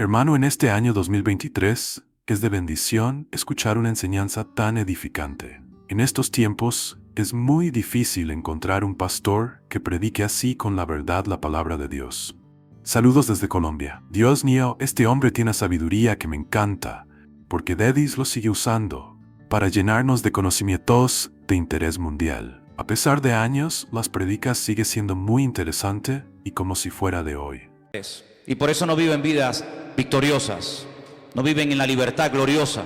Hermano, en este año 2023 es de bendición escuchar una enseñanza tan edificante. En estos tiempos es muy difícil encontrar un pastor que predique así con la verdad la palabra de Dios. Saludos desde Colombia. Dios mío, este hombre tiene sabiduría que me encanta, porque Dedis lo sigue usando para llenarnos de conocimientos de interés mundial. A pesar de años, las predicas sigue siendo muy interesante y como si fuera de hoy. Y por eso no viven vidas victoriosas, no viven en la libertad gloriosa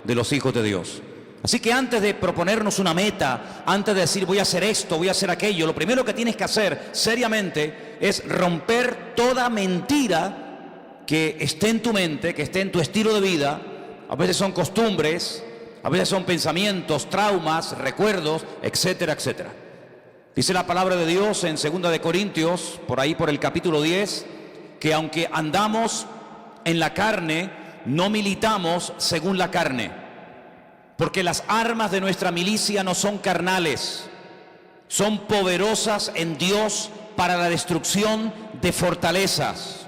de los hijos de Dios. Así que antes de proponernos una meta, antes de decir voy a hacer esto, voy a hacer aquello, lo primero que tienes que hacer seriamente es romper toda mentira que esté en tu mente, que esté en tu estilo de vida. A veces son costumbres, a veces son pensamientos, traumas, recuerdos, etcétera, etcétera. Dice la palabra de Dios en 2 de Corintios, por ahí por el capítulo 10, que aunque andamos en la carne, no militamos según la carne, porque las armas de nuestra milicia no son carnales, son poderosas en Dios para la destrucción de fortalezas,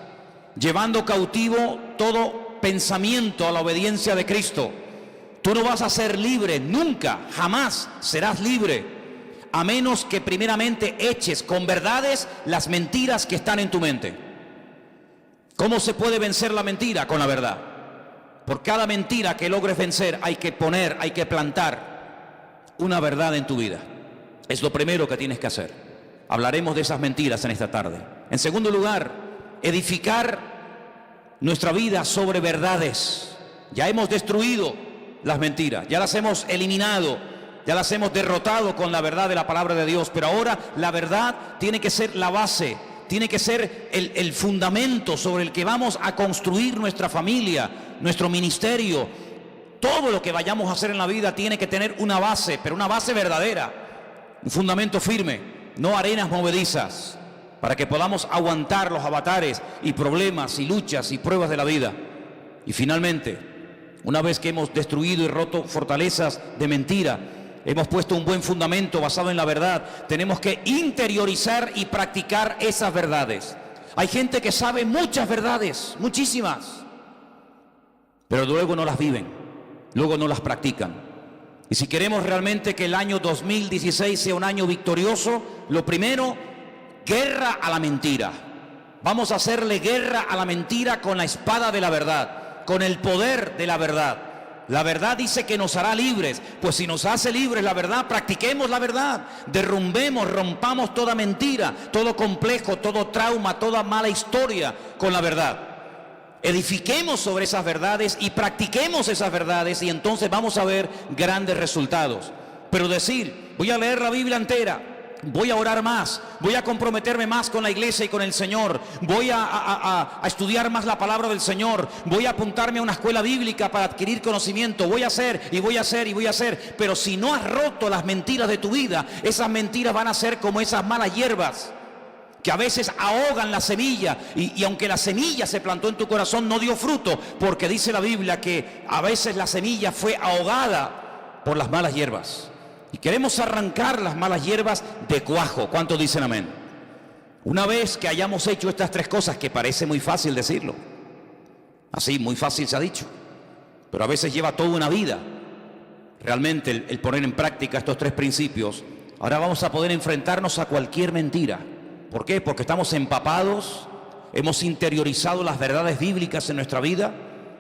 llevando cautivo todo pensamiento a la obediencia de Cristo. Tú no vas a ser libre, nunca, jamás serás libre, a menos que primeramente eches con verdades las mentiras que están en tu mente. ¿Cómo se puede vencer la mentira? Con la verdad. Por cada mentira que logres vencer hay que poner, hay que plantar una verdad en tu vida. Es lo primero que tienes que hacer. Hablaremos de esas mentiras en esta tarde. En segundo lugar, edificar nuestra vida sobre verdades. Ya hemos destruido las mentiras, ya las hemos eliminado, ya las hemos derrotado con la verdad de la palabra de Dios, pero ahora la verdad tiene que ser la base, tiene que ser el fundamento sobre el que vamos a construir nuestra familia, nuestro ministerio. Todo lo que vayamos a hacer en la vida tiene que tener una base, pero una base verdadera, un fundamento firme, no arenas movedizas, para que podamos aguantar los avatares y problemas y luchas y pruebas de la vida. Y finalmente, una vez que hemos destruido y roto fortalezas de mentira, hemos puesto un buen fundamento basado en la verdad, tenemos que interiorizar y practicar esas verdades. Hay gente que sabe muchas verdades, muchísimas, pero luego no las viven, luego no las practican. Y si queremos realmente que el año 2016 sea un año victorioso, lo primero, guerra a la mentira. Vamos a hacerle guerra a la mentira con la espada de la verdad, con el poder de la verdad. La verdad dice que nos hará libres, pues si nos hace libres la verdad, practiquemos la verdad, derrumbemos, rompamos toda mentira, todo complejo, todo trauma, toda mala historia con la verdad. Edifiquemos sobre esas verdades y practiquemos esas verdades y entonces vamos a ver grandes resultados. Pero decir, voy a leer la Biblia entera, voy a orar más, voy a comprometerme más con la iglesia y con el Señor, voy a estudiar más la palabra del Señor, voy a apuntarme a una escuela bíblica para adquirir conocimiento, voy a hacer y voy a hacer y voy a hacer. Pero si no has roto las mentiras de tu vida, esas mentiras van a ser como esas malas hierbas que a veces ahogan la semilla y aunque la semilla se plantó en tu corazón no dio fruto, porque dice la Biblia que a veces la semilla fue ahogada por las malas hierbas. Y queremos arrancar las malas hierbas de cuajo. ¿Cuántos dicen amén? Una vez que hayamos hecho estas tres cosas, que parece muy fácil decirlo, así muy fácil se ha dicho, pero a veces lleva toda una vida realmente el poner en práctica estos tres principios. Ahora vamos a poder enfrentarnos a cualquier mentira. ¿Por qué? Porque estamos empapados, hemos interiorizado las verdades bíblicas en nuestra vida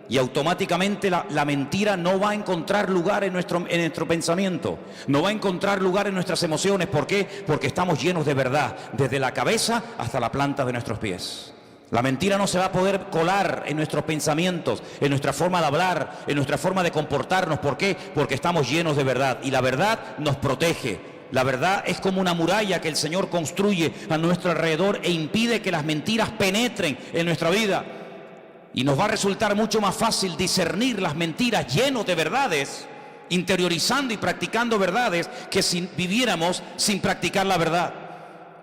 y automáticamente la mentira no va a encontrar lugar en nuestro pensamiento, no va a encontrar lugar en nuestras emociones. ¿Por qué? Porque estamos llenos de verdad, desde la cabeza hasta la planta de nuestros pies. La mentira no se va a poder colar en nuestros pensamientos, en nuestra forma de hablar, en nuestra forma de comportarnos. ¿Por qué? Porque estamos llenos de verdad y la verdad nos protege. La verdad es como una muralla que el Señor construye a nuestro alrededor e impide que las mentiras penetren en nuestra vida. Y nos va a resultar mucho más fácil discernir las mentiras llenos de verdades, interiorizando y practicando verdades, que si viviéramos sin practicar la verdad.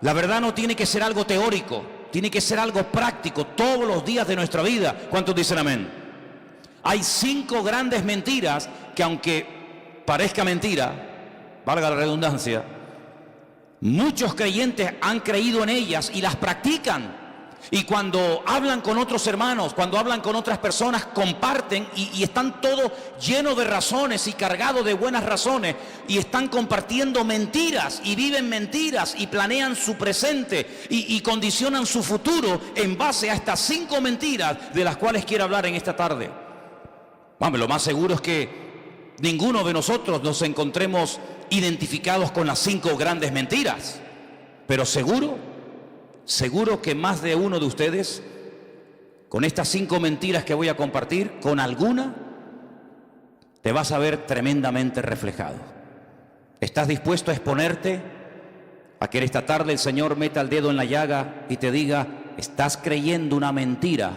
La verdad no tiene que ser algo teórico, tiene que ser algo práctico todos los días de nuestra vida. ¿Cuántos dicen amén? Hay 5 grandes mentiras que, aunque parezca mentira, valga la redundancia, muchos creyentes han creído en ellas y las practican. Y cuando hablan con otros hermanos, cuando hablan con otras personas, comparten y están todos llenos de razones y cargados de buenas razones, y están compartiendo mentiras y viven mentiras y planean su presente y condicionan su futuro en base a estas 5 mentiras de las cuales quiero hablar en esta tarde. Vamos, lo más seguro es que ninguno de nosotros nos encontremos identificados con las 5 grandes mentiras, pero seguro que más de uno de ustedes, con estas 5 mentiras que voy a compartir, con alguna te vas a ver tremendamente reflejado. ¿Estás dispuesto a exponerte a que esta tarde el Señor meta el dedo en la llaga y te diga, estás creyendo una mentira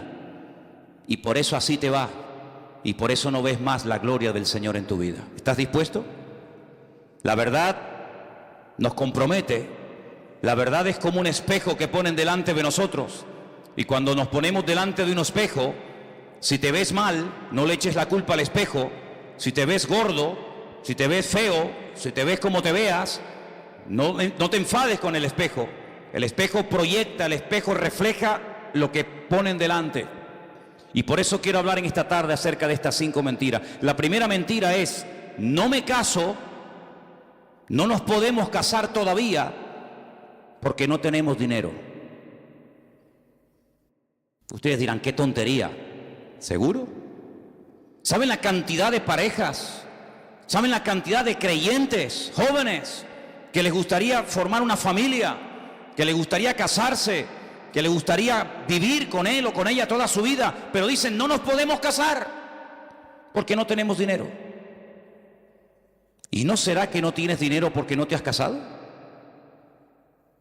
y por eso así te va y por eso no ves más la gloria del Señor en tu vida? ¿Estás dispuesto? La verdad nos compromete. La verdad es como un espejo que ponen delante de nosotros. Y cuando nos ponemos delante de un espejo, si te ves mal, no le eches la culpa al espejo. Si te ves gordo, si te ves feo, si te ves como te veas, no te enfades con el espejo. El espejo proyecta, el espejo refleja lo que ponen delante. Y por eso quiero hablar en esta tarde acerca de estas 5 mentiras. La primera mentira es, no me caso, no nos podemos casar todavía, porque no tenemos dinero. Ustedes dirán, qué tontería. ¿Seguro? ¿Saben la cantidad de parejas? ¿Saben la cantidad de creyentes, jóvenes, que les gustaría formar una familia, que les gustaría casarse, que les gustaría vivir con él o con ella toda su vida, pero dicen, no nos podemos casar porque no tenemos dinero? ¿Y no será que no tienes dinero porque no te has casado?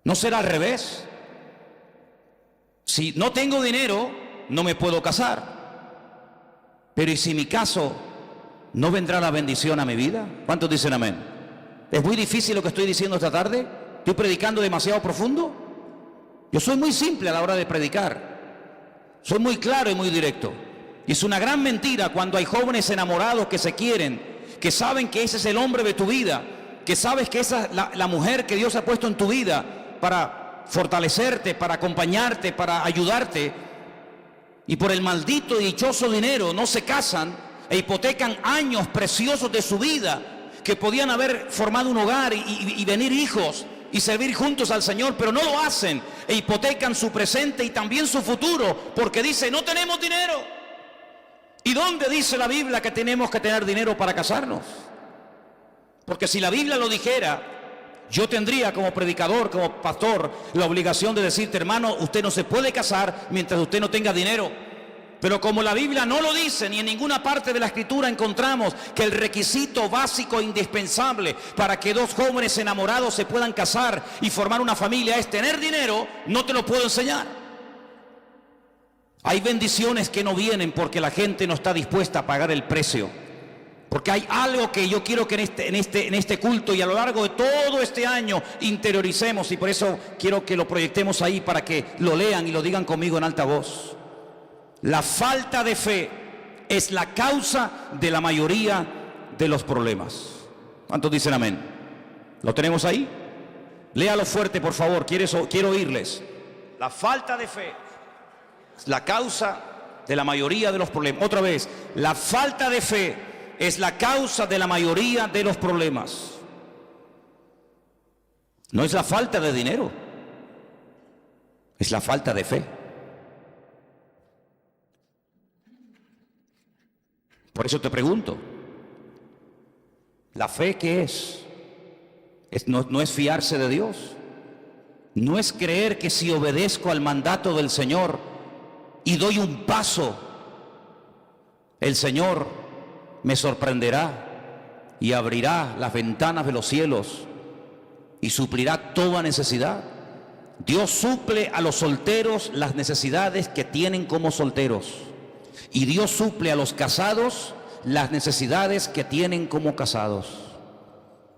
¿No será al revés? Si no tengo dinero, no me puedo casar. Pero ¿y si mi caso no vendrá la bendición a mi vida? ¿Cuántos dicen amén? ¿Es muy difícil lo que estoy diciendo esta tarde? ¿Estoy predicando demasiado profundo? Yo soy muy simple a la hora de predicar. Soy muy claro y muy directo. Y es una gran mentira cuando hay jóvenes enamorados que se quieren, que saben que ese es el hombre de tu vida, que sabes que esa es la mujer que Dios ha puesto en tu vida, para fortalecerte, para acompañarte, para ayudarte, y por el maldito y dichoso dinero no se casan e hipotecan años preciosos de su vida que podían haber formado un hogar y venir hijos y servir juntos al Señor, pero no lo hacen e hipotecan su presente y también su futuro porque dicen, no tenemos dinero. ¿Y dónde dice la Biblia que tenemos que tener dinero para casarnos? Porque si la Biblia lo dijera, yo tendría como predicador, como pastor, la obligación de decirte, hermano, usted no se puede casar mientras usted no tenga dinero. Pero como la Biblia no lo dice, ni en ninguna parte de la Escritura encontramos que el requisito básico e indispensable para que 2 jóvenes enamorados se puedan casar y formar una familia es tener dinero, no te lo puedo enseñar. Hay bendiciones que no vienen porque la gente no está dispuesta a pagar el precio. Porque hay algo que yo quiero que en este culto y a lo largo de todo este año interioricemos, y por eso quiero que lo proyectemos ahí para que lo lean y lo digan conmigo en alta voz. La falta de fe es la causa de la mayoría de los problemas. ¿Cuántos dicen amén? ¿Lo tenemos ahí? Léalo fuerte, por favor, quiero oírles. La falta de fe es la causa de la mayoría de los problemas. Otra vez, la falta de fe es la causa de la mayoría de los problemas. No es la falta de dinero, es la falta de fe. Por eso te pregunto, ¿la fe qué es? No es fiarse de Dios. No es creer que si obedezco al mandato del Señor y doy un paso, el Señor me sorprenderá y abrirá las ventanas de los cielos y suplirá toda necesidad. Dios suple a los solteros las necesidades que tienen como solteros, y Dios suple a los casados las necesidades que tienen como casados.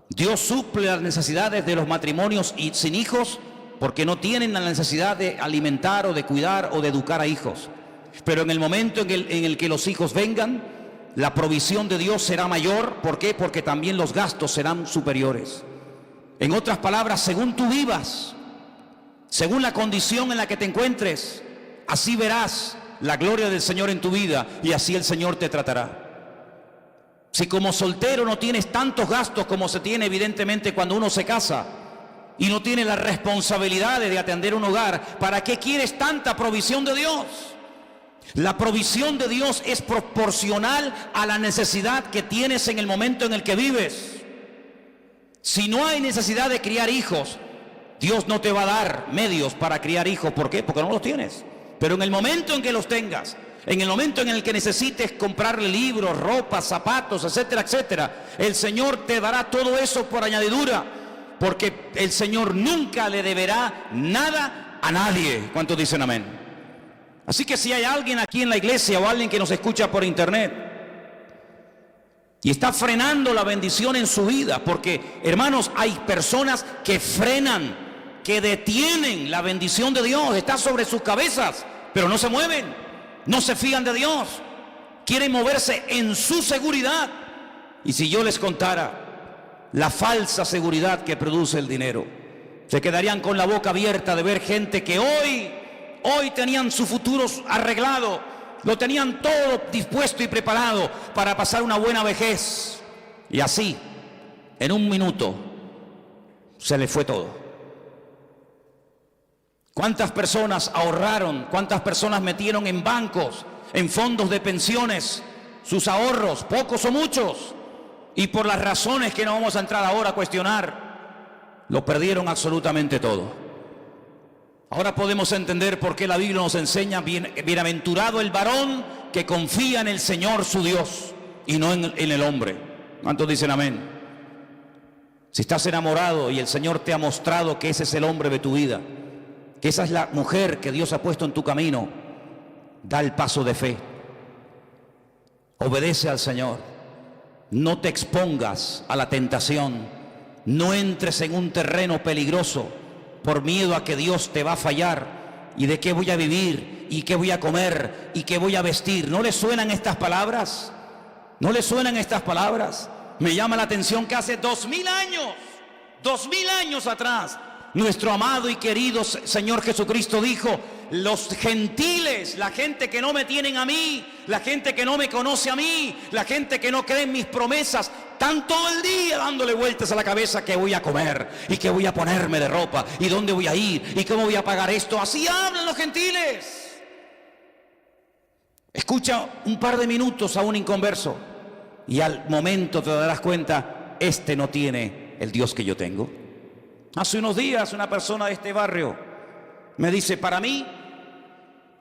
Dios suple las necesidades de los matrimonios y sin hijos porque no tienen la necesidad de alimentar o de cuidar o de educar a hijos. Pero en el momento en el que los hijos vengan, la provisión de Dios será mayor. ¿Por qué? Porque también los gastos serán superiores. En otras palabras, según tú vivas, según la condición en la que te encuentres, así verás la gloria del Señor en tu vida y así el Señor te tratará. Si como soltero no tienes tantos gastos como se tiene evidentemente cuando uno se casa y no tiene las responsabilidades de atender un hogar, ¿para qué quieres tanta provisión de Dios? La provisión de Dios es proporcional a la necesidad que tienes en el momento en el que vives. Si no hay necesidad de criar hijos, Dios no te va a dar medios para criar hijos. ¿Por qué? Porque no los tienes. Pero en el momento en que los tengas, en el momento en el que necesites comprarle libros, ropa, zapatos, etcétera, etcétera, el Señor te dará todo eso por añadidura, porque el Señor nunca le deberá nada a nadie. ¿Cuántos dicen amén? Así que si hay alguien aquí en la iglesia o alguien que nos escucha por internet y está frenando la bendición en su vida, porque hermanos, hay personas que frenan, que detienen la bendición de Dios, está sobre sus cabezas, pero no se mueven, no se fían de Dios, quieren moverse en su seguridad. Y si yo les contara la falsa seguridad que produce el dinero, se quedarían con la boca abierta de ver gente que hoy tenían su futuro arreglado, lo tenían todo dispuesto y preparado para pasar una buena vejez, y así, en un minuto, se les fue todo. ¿Cuántas personas ahorraron? ¿Cuántas personas metieron en bancos, en fondos de pensiones, sus ahorros, pocos o muchos? Y por las razones que no vamos a entrar ahora a cuestionar, lo perdieron absolutamente todo. Ahora podemos entender por qué la Biblia nos enseña: bienaventurado el varón que confía en el Señor su Dios y no en el hombre. ¿Cuántos dicen amén? Si estás enamorado y el Señor te ha mostrado que ese es el hombre de tu vida, que esa es la mujer que Dios ha puesto en tu camino, da el paso de fe. Obedece al Señor. No te expongas a la tentación. No entres en un terreno peligroso por miedo a que Dios te va a fallar. ¿Y de qué voy a vivir? ¿Y qué voy a comer? ¿Y qué voy a vestir? ¿No les suenan estas palabras? ¿No les suenan estas palabras? Me llama la atención que hace 2000 años atrás, nuestro amado y querido Señor Jesucristo dijo: los gentiles, la gente que no me tienen a mí, la gente que no me conoce a mí, la gente que no cree en mis promesas, están todo el día dándole vueltas a la cabeza qué voy a comer y qué voy a ponerme de ropa y dónde voy a ir y cómo voy a pagar esto. Así hablan los gentiles. Escucha un par de minutos a un inconverso y al momento te darás cuenta: este no tiene el Dios que yo tengo. Hace unos días una persona de este barrio me dice: para mí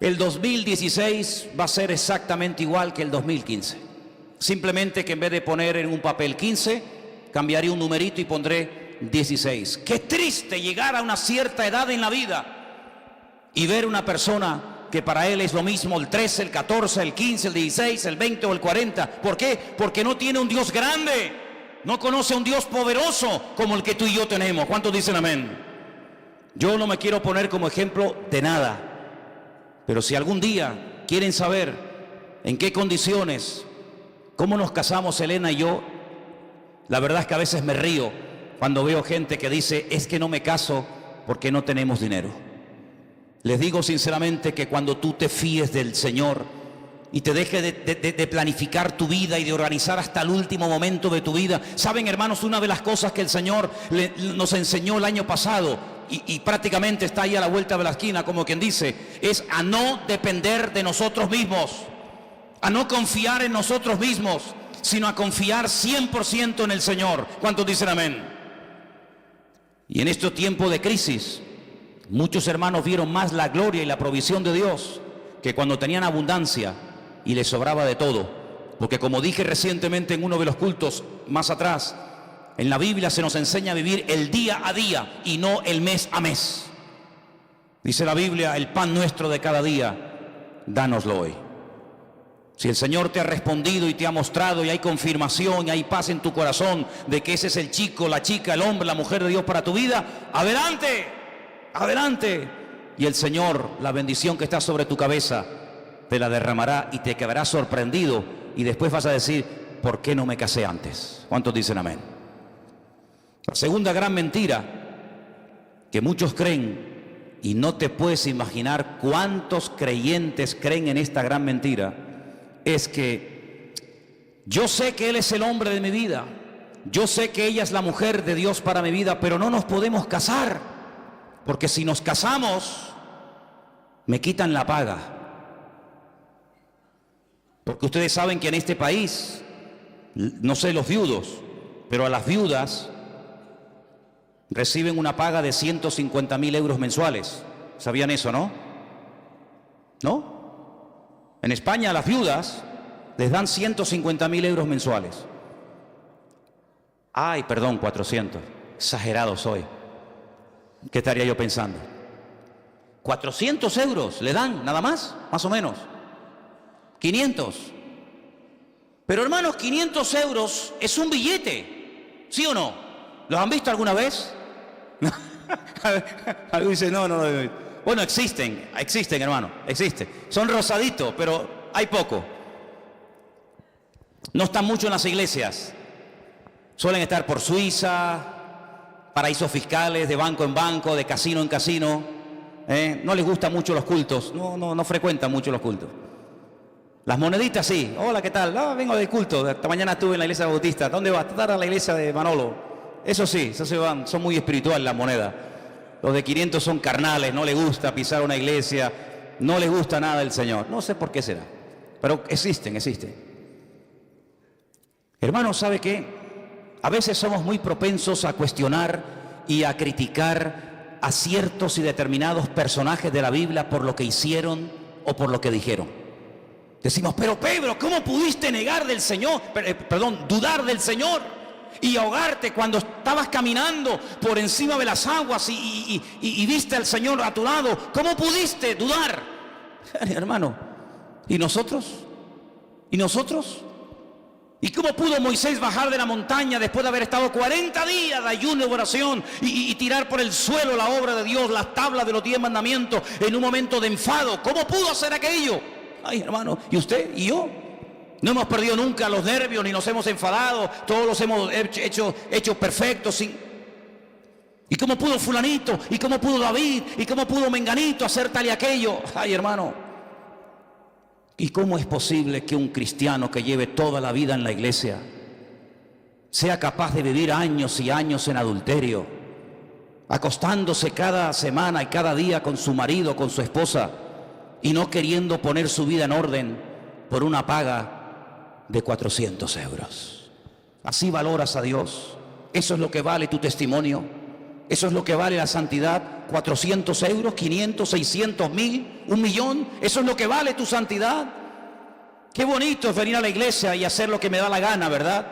el 2016 va a ser exactamente igual que el 2015. Simplemente que en vez de poner en un papel 15, cambiaré un numerito y pondré 16. Qué triste llegar a una cierta edad en la vida y ver una persona que para él es lo mismo el 13, el 14, el 15, el 16, el 20 o el 40. ¿Por qué? Porque no tiene un Dios grande, no conoce a un Dios poderoso como el que tú y yo tenemos. ¿Cuántos dicen amén? Yo no me quiero poner como ejemplo de nada, pero si algún día quieren saber en qué condiciones, cómo nos casamos Elena y yo, la verdad es que a veces me río cuando veo gente que dice: es que no me caso porque no tenemos dinero. Les digo sinceramente que cuando tú te fíes del Señor y te dejes de planificar tu vida y de organizar hasta el último momento de tu vida. Saben, hermanos, una de las cosas que el Señor nos enseñó el año pasado y prácticamente está ahí a la vuelta de la esquina, como quien dice, es a no depender de nosotros mismos, a no confiar en nosotros mismos, sino a confiar 100% en el Señor. ¿Cuántos dicen amén? Y en este tiempo de crisis, muchos hermanos vieron más la gloria y la provisión de Dios que cuando tenían abundancia y les sobraba de todo. Porque como dije recientemente en uno de los cultos más atrás, en la Biblia se nos enseña a vivir el día a día y no el mes a mes. Dice la Biblia: el pan nuestro de cada día, dánoslo hoy. Si el Señor te ha respondido y te ha mostrado y hay confirmación y hay paz en tu corazón de que ese es el chico, la chica, el hombre, la mujer de Dios para tu vida, adelante, adelante. Y el Señor, la bendición que está sobre tu cabeza, te la derramará y te quedarás sorprendido y después vas a decir: ¿por qué no me casé antes? ¿Cuántos dicen amén? La segunda gran mentira que muchos creen y no te puedes imaginar cuántos creyentes creen en esta gran mentira, es que yo sé que Él es el hombre de mi vida, yo sé que ella es la mujer de Dios para mi vida, pero no nos podemos casar, porque si nos casamos, me quitan la paga. Porque ustedes saben que en este país, no sé los viudos, pero a las viudas reciben una paga de 150.000 euros mensuales. ¿Sabían eso, no? ¿No? En España a las viudas les dan 150.000 euros mensuales. Ay, perdón, 400. Exagerado soy. ¿Qué estaría yo pensando? 400 euros le dan, nada más o menos. 500. Pero hermanos, 500 euros es un billete, ¿sí o no? ¿Los han visto alguna vez? Algo dice, no. Bueno, existen, hermano, existen. Son rosaditos, pero hay poco. No están mucho en las iglesias. Suelen estar por Suiza, paraísos fiscales, de banco en banco, de casino en casino. No les gustan mucho los cultos, no frecuentan mucho los cultos. Las moneditas sí. Hola, ¿qué tal? Vengo del culto, esta mañana estuve en la iglesia bautista. ¿Dónde vas? A la iglesia de Manolo. Eso sí, eso se van, son muy espirituales las monedas. Los de 500 son carnales, no les gusta pisar una iglesia, no les gusta nada del Señor. No sé por qué será, pero existen. Hermanos, ¿sabe qué? A veces somos muy propensos a cuestionar y a criticar a ciertos y determinados personajes de la Biblia por lo que hicieron o por lo que dijeron. Decimos, pero Pedro, ¿cómo pudiste negar del Señor? Dudar del Señor y ahogarte cuando estabas caminando por encima de las aguas y viste al Señor a tu lado? ¿Cómo pudiste dudar? Hermano, ¿y nosotros? ¿Y cómo pudo Moisés bajar de la montaña después de haber estado 40 días de ayuno y oración y tirar por el suelo la obra de Dios, las tablas de los 10 mandamientos en un momento de enfado? ¿Cómo pudo hacer aquello? Ay, hermano, ¿y usted y yo? No hemos perdido nunca los nervios ni nos hemos enfadado, todos los hemos hecho perfectos. ¿Y cómo pudo fulanito? ¿Y cómo pudo David? ¿Y cómo pudo Menganito hacer tal y aquello? Ay, hermano. ¿Y cómo es posible que un cristiano que lleve toda la vida en la iglesia sea capaz de vivir años y años en adulterio, acostándose cada semana y cada día con su marido, con su esposa, y no queriendo poner su vida en orden por una paga de 400 euros? ¿Así valoras a Dios? ¿Eso es lo que vale tu testimonio? ¿Eso es lo que vale la santidad? 400 euros, 500, 600, 1000, 1.000.000. ¿Eso es lo que vale tu santidad? Qué bonito es venir a la iglesia y hacer lo que me da la gana, ¿verdad?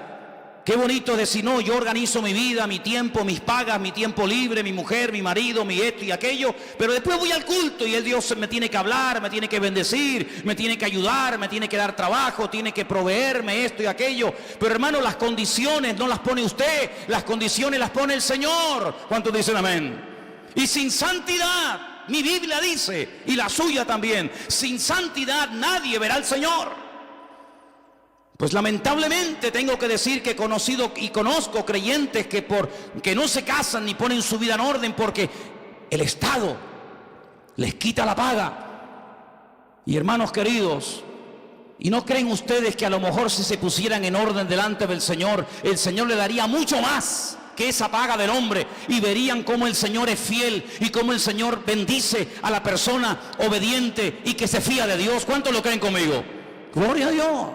Qué bonito es decir, no, yo organizo mi vida, mi tiempo, mis pagas, mi tiempo libre, mi mujer, mi marido, mi esto y aquello, pero después voy al culto y el Dios me tiene que hablar, me tiene que bendecir, me tiene que ayudar, me tiene que dar trabajo, tiene que proveerme esto y aquello. Pero hermano, las condiciones no las pone usted, las condiciones las pone el Señor. ¿Cuántos dicen amén? Y sin santidad, mi Biblia dice, y la suya también, sin santidad nadie verá al Señor. Pues lamentablemente tengo que decir que he conocido y conozco creyentes que no se casan ni ponen su vida en orden porque el Estado les quita la paga. Y hermanos queridos, ¿y no creen ustedes que a lo mejor si se pusieran en orden delante del Señor, el Señor le daría mucho más que esa paga del hombre? Y verían cómo el Señor es fiel y cómo el Señor bendice a la persona obediente y que se fía de Dios. ¿Cuántos lo creen conmigo? Gloria a Dios.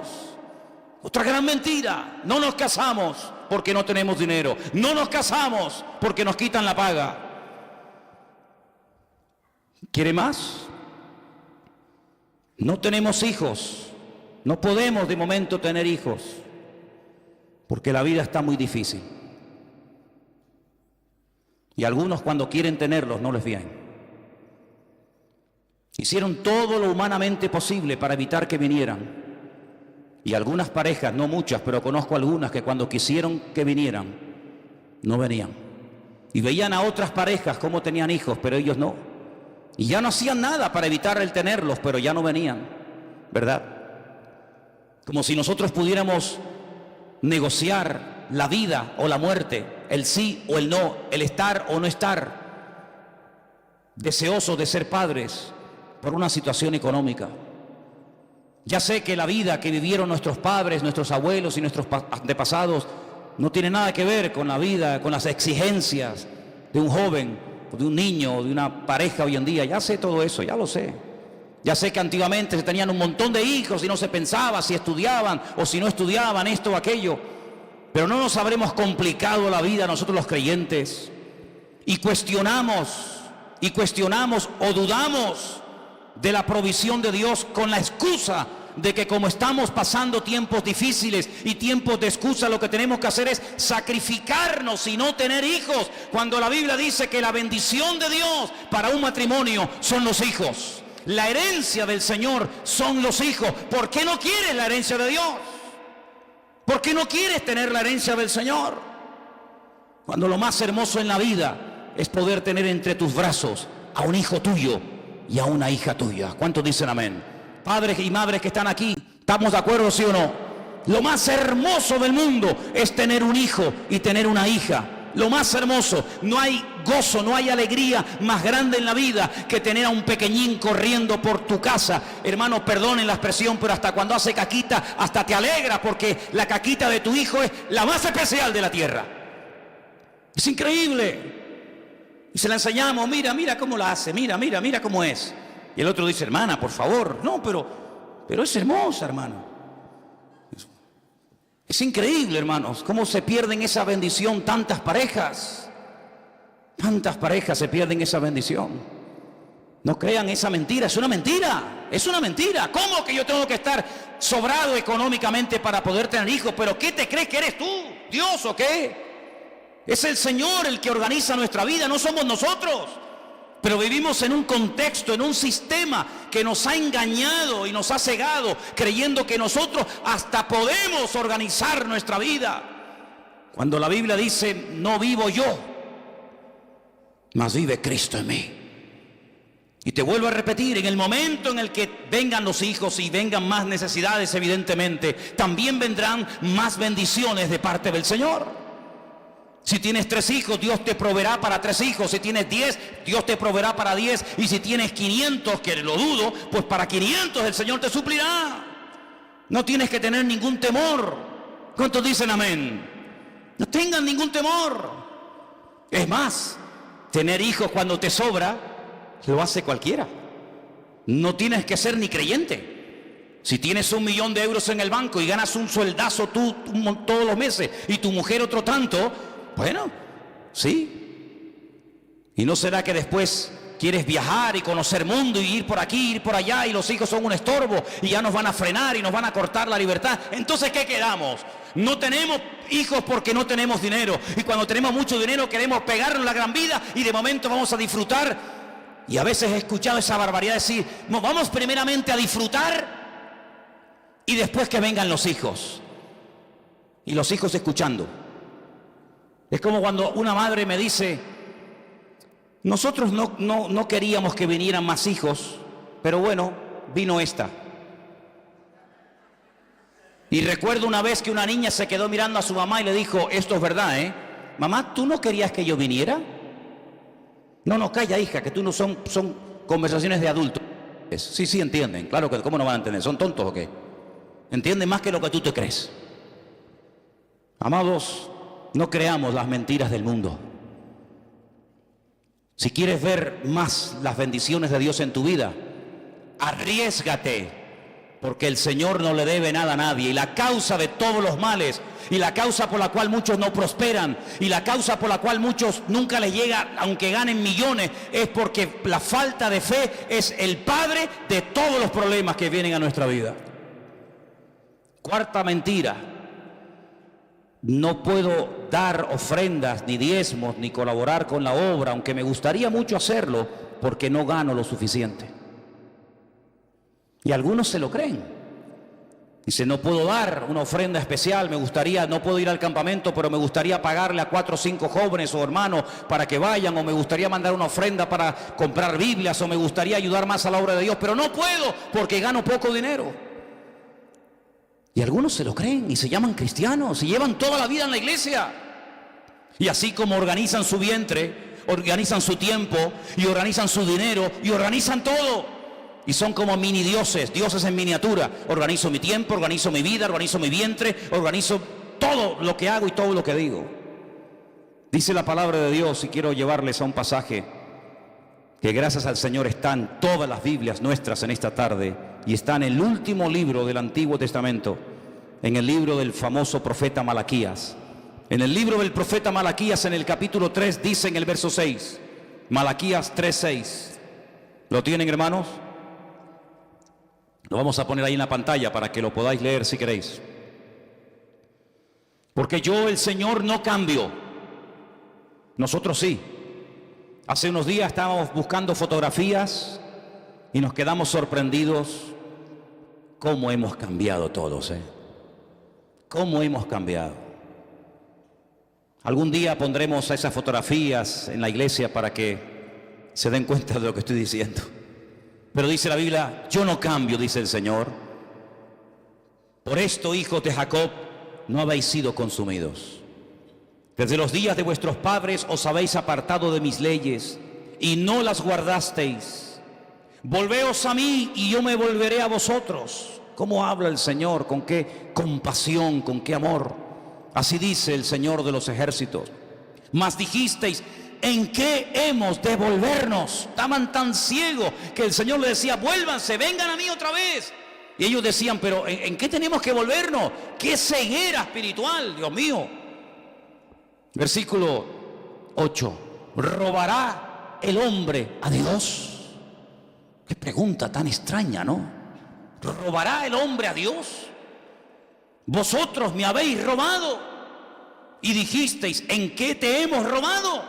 Otra gran mentira: no nos casamos porque no tenemos dinero, no nos casamos porque nos quitan la paga. ¿Quiere más? No tenemos hijos, no podemos de momento tener hijos porque la vida está muy difícil. Y algunos cuando quieren tenerlos no les vienen. Hicieron todo lo humanamente posible para evitar que vinieran. Y algunas parejas, no muchas, pero conozco algunas que cuando quisieron que vinieran, no venían. Y veían a otras parejas cómo tenían hijos, pero ellos no. Y ya no hacían nada para evitar el tenerlos, pero ya no venían, ¿verdad? Como si nosotros pudiéramos negociar la vida o la muerte, el sí o el no, el estar o no estar. deseosos de ser padres por una situación económica. Ya sé que la vida que vivieron nuestros padres, nuestros abuelos y nuestros antepasados no tiene nada que ver con la vida, con las exigencias de un joven, de un niño, de una pareja hoy en día. Ya sé todo eso, ya lo sé. Ya sé que antiguamente se tenían un montón de hijos y no se pensaba si estudiaban o si no estudiaban esto o aquello. Pero no nos habremos complicado la vida nosotros los creyentes y cuestionamos o dudamos de la provisión de Dios con la excusa de que como estamos pasando tiempos difíciles y tiempos de excusa, lo que tenemos que hacer es sacrificarnos y no tener hijos, cuando la Biblia dice que la bendición de Dios para un matrimonio son los hijos. La herencia del Señor son los hijos. ¿Por qué no quieres la herencia de Dios? ¿Por qué no quieres tener la herencia del Señor? Cuando lo más hermoso en la vida es poder tener entre tus brazos a un hijo tuyo y a una hija tuya. ¿Cuántos dicen amén? Padres y madres que están aquí, ¿estamos de acuerdo, sí o no? Lo más hermoso del mundo es tener un hijo y tener una hija. Lo más hermoso. No hay gozo, no hay alegría más grande en la vida que tener a un pequeñín corriendo por tu casa. Hermanos, perdonen la expresión, pero hasta cuando hace caquita, hasta te alegra, porque la caquita de tu hijo es la más especial de la tierra. Es increíble. Y se la enseñamos, mira cómo la hace, mira cómo es. Y el otro dice, hermana, por favor. No, pero es hermosa, hermano. Es increíble, hermanos, cómo se pierden esa bendición tantas parejas. Tantas parejas se pierden esa bendición. No crean esa mentira, es una mentira. Es una mentira. ¿Cómo que yo tengo que estar sobrado económicamente para poder tener hijos? ¿Pero qué te crees que eres tú? ¿Dios o qué? Es el Señor el que organiza nuestra vida, no somos nosotros. Pero vivimos en un contexto, en un sistema que nos ha engañado y nos ha cegado, creyendo que nosotros hasta podemos organizar nuestra vida. Cuando la Biblia dice, no vivo yo, mas vive Cristo en mí. Y te vuelvo a repetir, en el momento en el que vengan los hijos y vengan más necesidades, evidentemente, también vendrán más bendiciones de parte del Señor. Si tienes 3 hijos, Dios te proveerá para 3 hijos. Si tienes 10, Dios te proveerá para 10. Y si tienes 500, que lo dudo, pues para 500 el Señor te suplirá. No tienes que tener ningún temor. ¿Cuántos dicen amén? No tengan ningún temor. Es más, tener hijos cuando te sobra, lo hace cualquiera. No tienes que ser ni creyente. Si tienes 1 millón de euros en el banco y ganas un sueldazo tú todos los meses y tu mujer otro tanto, bueno, sí. ¿Y no será que después quieres viajar y conocer mundo y ir por aquí, ir por allá, y los hijos son un estorbo y ya nos van a frenar y nos van a cortar la libertad? Entonces, ¿qué quedamos? No tenemos hijos porque no tenemos dinero, y cuando tenemos mucho dinero queremos pegarnos la gran vida y de momento vamos a disfrutar. Y a veces he escuchado esa barbaridad decir, no, vamos primeramente a disfrutar y después que vengan los hijos. Y los hijos escuchando. Es como cuando una madre me dice, nosotros no queríamos que vinieran más hijos, pero bueno, vino esta. Y recuerdo una vez que una niña se quedó mirando a su mamá y le dijo, esto es verdad, mamá, ¿tú no querías que yo viniera? No, calla, hija, que tú no son conversaciones de adultos. Sí, entienden, claro que, ¿cómo no van a entender? ¿Son tontos o qué? Entienden más que lo que tú te crees. Amados, no creamos las mentiras del mundo. Si quieres ver más las bendiciones de Dios en tu vida, arriésgate, porque el Señor no le debe nada a nadie. Y la causa de todos los males, y la causa por la cual muchos no prosperan, y la causa por la cual muchos nunca les llega, aunque ganen millones, es porque la falta de fe es el padre de todos los problemas que vienen a nuestra vida. Cuarta mentira. No puedo dar ofrendas, ni diezmos, ni colaborar con la obra, aunque me gustaría mucho hacerlo, porque no gano lo suficiente. Y algunos se lo creen. Dice, no puedo dar una ofrenda especial, no puedo ir al campamento, pero me gustaría pagarle a 4 o 5 jóvenes o hermanos para que vayan, o me gustaría mandar una ofrenda para comprar Biblias, o me gustaría ayudar más a la obra de Dios, pero no puedo porque gano poco dinero. Y algunos se lo creen y se llaman cristianos y llevan toda la vida en la iglesia. Y así como organizan su vientre, organizan su tiempo y organizan su dinero y organizan todo. Y son como mini dioses, dioses en miniatura. Organizo mi tiempo, organizo mi vida, organizo mi vientre, organizo todo lo que hago y todo lo que digo. Dice la palabra de Dios, y quiero llevarles a un pasaje que gracias al Señor están todas las Biblias nuestras en esta tarde, y está en el último libro del Antiguo Testamento, en el libro del famoso profeta Malaquías. En el libro del profeta Malaquías, en el capítulo 3, dice en el verso 6, Malaquías 3:6. ¿Lo tienen, hermanos? Lo vamos a poner ahí en la pantalla para que lo podáis leer si queréis. Porque yo, el Señor, no cambio. Nosotros sí. Hace unos días estábamos buscando fotografías y nos quedamos sorprendidos cómo hemos cambiado todos, cómo hemos cambiado. Algún día pondremos esas fotografías en la iglesia para que se den cuenta de lo que estoy diciendo. Pero dice la Biblia, yo no cambio, dice el Señor. Por esto, hijos de Jacob, no habéis sido consumidos. Desde los días de vuestros padres os habéis apartado de mis leyes y no las guardasteis. Volveos a mí y yo me volveré a vosotros. ¿Cómo habla el Señor? ¿Con qué compasión? ¿Con qué amor? Así dice el Señor de los ejércitos. Mas dijisteis, ¿en qué hemos de volvernos? Estaban tan ciegos que el Señor les decía, vuélvanse, vengan a mí otra vez. Y ellos decían, pero ¿en qué tenemos que volvernos? ¡Qué ceguera espiritual, Dios mío! Versículo 8. ¿Robará el hombre a Dios? Qué pregunta tan extraña, ¿no? ¿Robará el hombre a Dios? Vosotros me habéis robado y dijisteis, ¿en qué te hemos robado?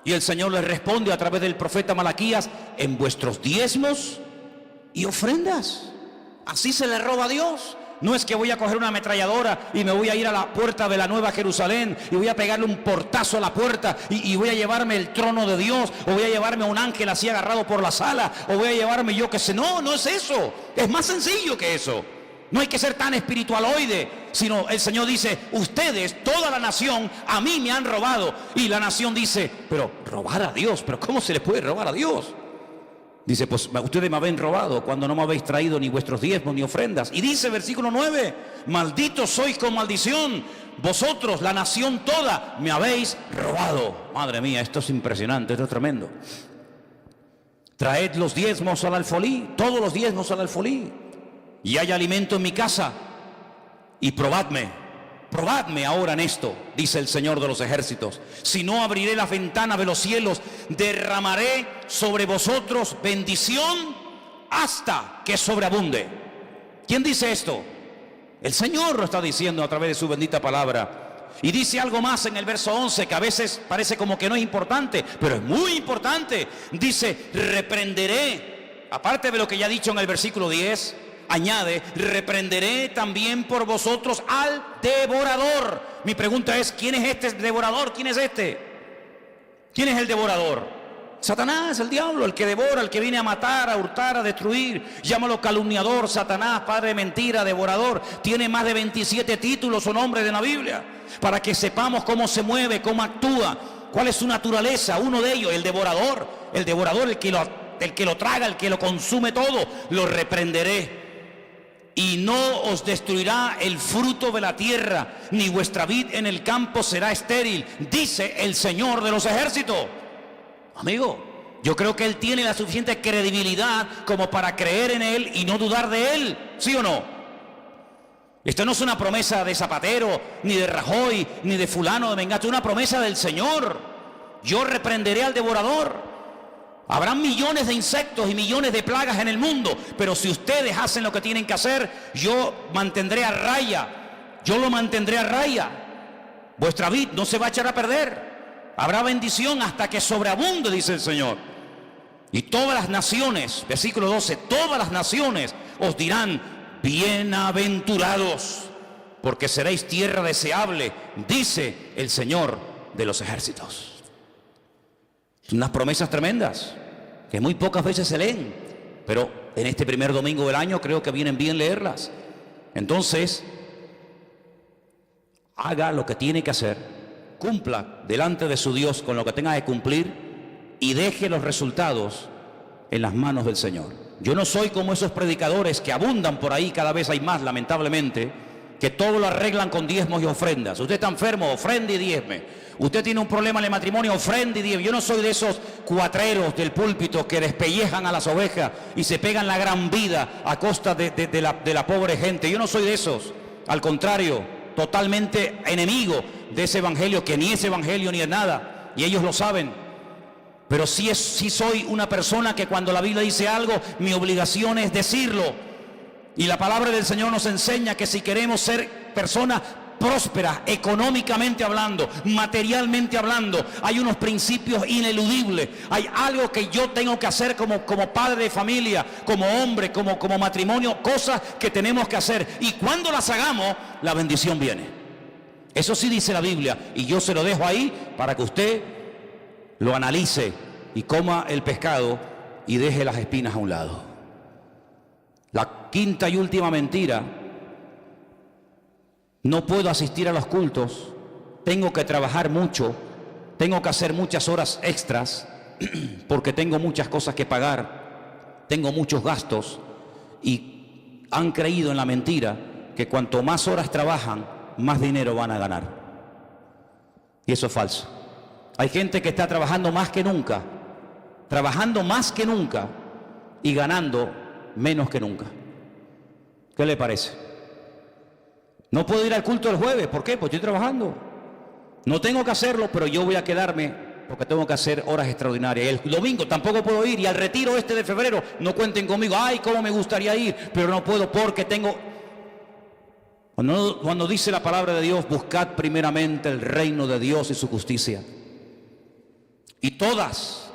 Y el Señor les responde a través del profeta Malaquías, en vuestros diezmos y ofrendas. Así se le roba a Dios. No es que voy a coger una ametralladora y me voy a ir a la puerta de la Nueva Jerusalén y voy a pegarle un portazo a la puerta y voy a llevarme el trono de Dios, o voy a llevarme a un ángel así agarrado por las alas, o voy a llevarme yo que sé. No, no es eso. Es más sencillo que eso. No hay que ser tan espiritualoide, sino el Señor dice, ustedes, toda la nación, a mí me han robado. Y la nación dice, pero robar a Dios, pero ¿cómo se les puede robar a Dios? Dice, pues ustedes me habéis robado cuando no me habéis traído ni vuestros diezmos ni ofrendas. Y dice versículo 9, malditos sois con maldición, vosotros, la nación toda, me habéis robado. Madre mía, esto es impresionante, esto es tremendo. Traed los diezmos al alfolí, todos los diezmos al alfolí, y hay alimento en mi casa, y probadme ahora en esto, dice el Señor de los ejércitos. Si no, abriré las ventanas de los cielos, derramaré sobre vosotros bendición hasta que sobreabunde. ¿Quién dice esto? El Señor lo está diciendo a través de su bendita palabra. Y dice algo más en el verso 11 que a veces parece como que no es importante, pero es muy importante. Dice, reprenderé, aparte de lo que ya ha dicho en el versículo 10, añade, reprenderé también por vosotros al devorador. Mi pregunta es, ¿quién es este devorador? ¿Quién es este? ¿Quién es el devorador? Satanás, el diablo, el que devora, el que viene a matar, a hurtar, a destruir. Llámalo calumniador, Satanás, padre de mentira, devorador. Tiene más de 27 títulos o nombres de la Biblia, para que sepamos cómo se mueve, cómo actúa, cuál es su naturaleza. Uno de ellos, el devorador, el que lo traga, el que lo consume todo. Lo reprenderé. Y no os destruirá el fruto de la tierra, ni vuestra vid en el campo será estéril, dice el Señor de los ejércitos. Amigo, yo creo que Él tiene la suficiente credibilidad como para creer en Él y no dudar de Él, ¿sí o no? Esto no es una promesa de Zapatero, ni de Rajoy, ni de fulano de Mengato, es una promesa del Señor. Yo reprenderé al devorador. Habrán millones de insectos y millones de plagas en el mundo, pero si ustedes hacen lo que tienen que hacer, yo mantendré a raya, yo lo mantendré a raya. Vuestra vid no se va a echar a perder. Habrá bendición hasta que sobreabunde, dice el Señor. Y todas las naciones, versículo 12, todas las naciones os dirán, bienaventurados, porque seréis tierra deseable, dice el Señor de los ejércitos. Unas promesas tremendas que muy pocas veces se leen, pero en este primer domingo del año creo que vienen bien leerlas. Entonces, haga lo que tiene que hacer, cumpla delante de su Dios con lo que tenga que cumplir y deje los resultados en las manos del Señor. Yo no soy como esos predicadores que abundan por ahí, cada vez hay más, lamentablemente, que todo lo arreglan con diezmos y ofrendas. Usted está enfermo, ofrende y diezme. Usted tiene un problema en el matrimonio, ofrende y diezme. Yo no soy de esos cuatreros del púlpito que despellejan a las ovejas y se pegan la gran vida a costa de la pobre gente. Yo no soy de esos. Al contrario, totalmente enemigo de ese evangelio, que ni es evangelio ni es nada, y ellos lo saben. Pero sí soy una persona que cuando la Biblia dice algo, mi obligación es decirlo. Y la palabra del Señor nos enseña que si queremos ser personas prósperas, económicamente hablando, materialmente hablando, hay unos principios ineludibles. Hay algo que yo tengo que hacer como padre de familia, como hombre, como matrimonio, cosas que tenemos que hacer. Y cuando las hagamos, la bendición viene. Eso sí dice la Biblia, y yo se lo dejo ahí para que usted lo analice y coma el pescado y deje las espinas a un lado. La quinta y última mentira: no puedo asistir a los cultos, tengo que trabajar mucho, tengo que hacer muchas horas extras porque tengo muchas cosas que pagar, tengo muchos gastos, y han creído en la mentira que cuanto más horas trabajan, más dinero van a ganar. Y eso es falso. Hay gente que está trabajando más que nunca y ganando menos que nunca. ¿Qué le parece? No puedo ir al culto el jueves. ¿Por qué? Pues estoy trabajando. No tengo que hacerlo, pero yo voy a quedarme porque tengo que hacer horas extraordinarias. El domingo tampoco puedo ir, y al retiro de febrero no cuenten conmigo. Ay, cómo me gustaría ir, pero no puedo porque tengo... Cuando dice la palabra de Dios, buscad primeramente el reino de Dios y su justicia, y todas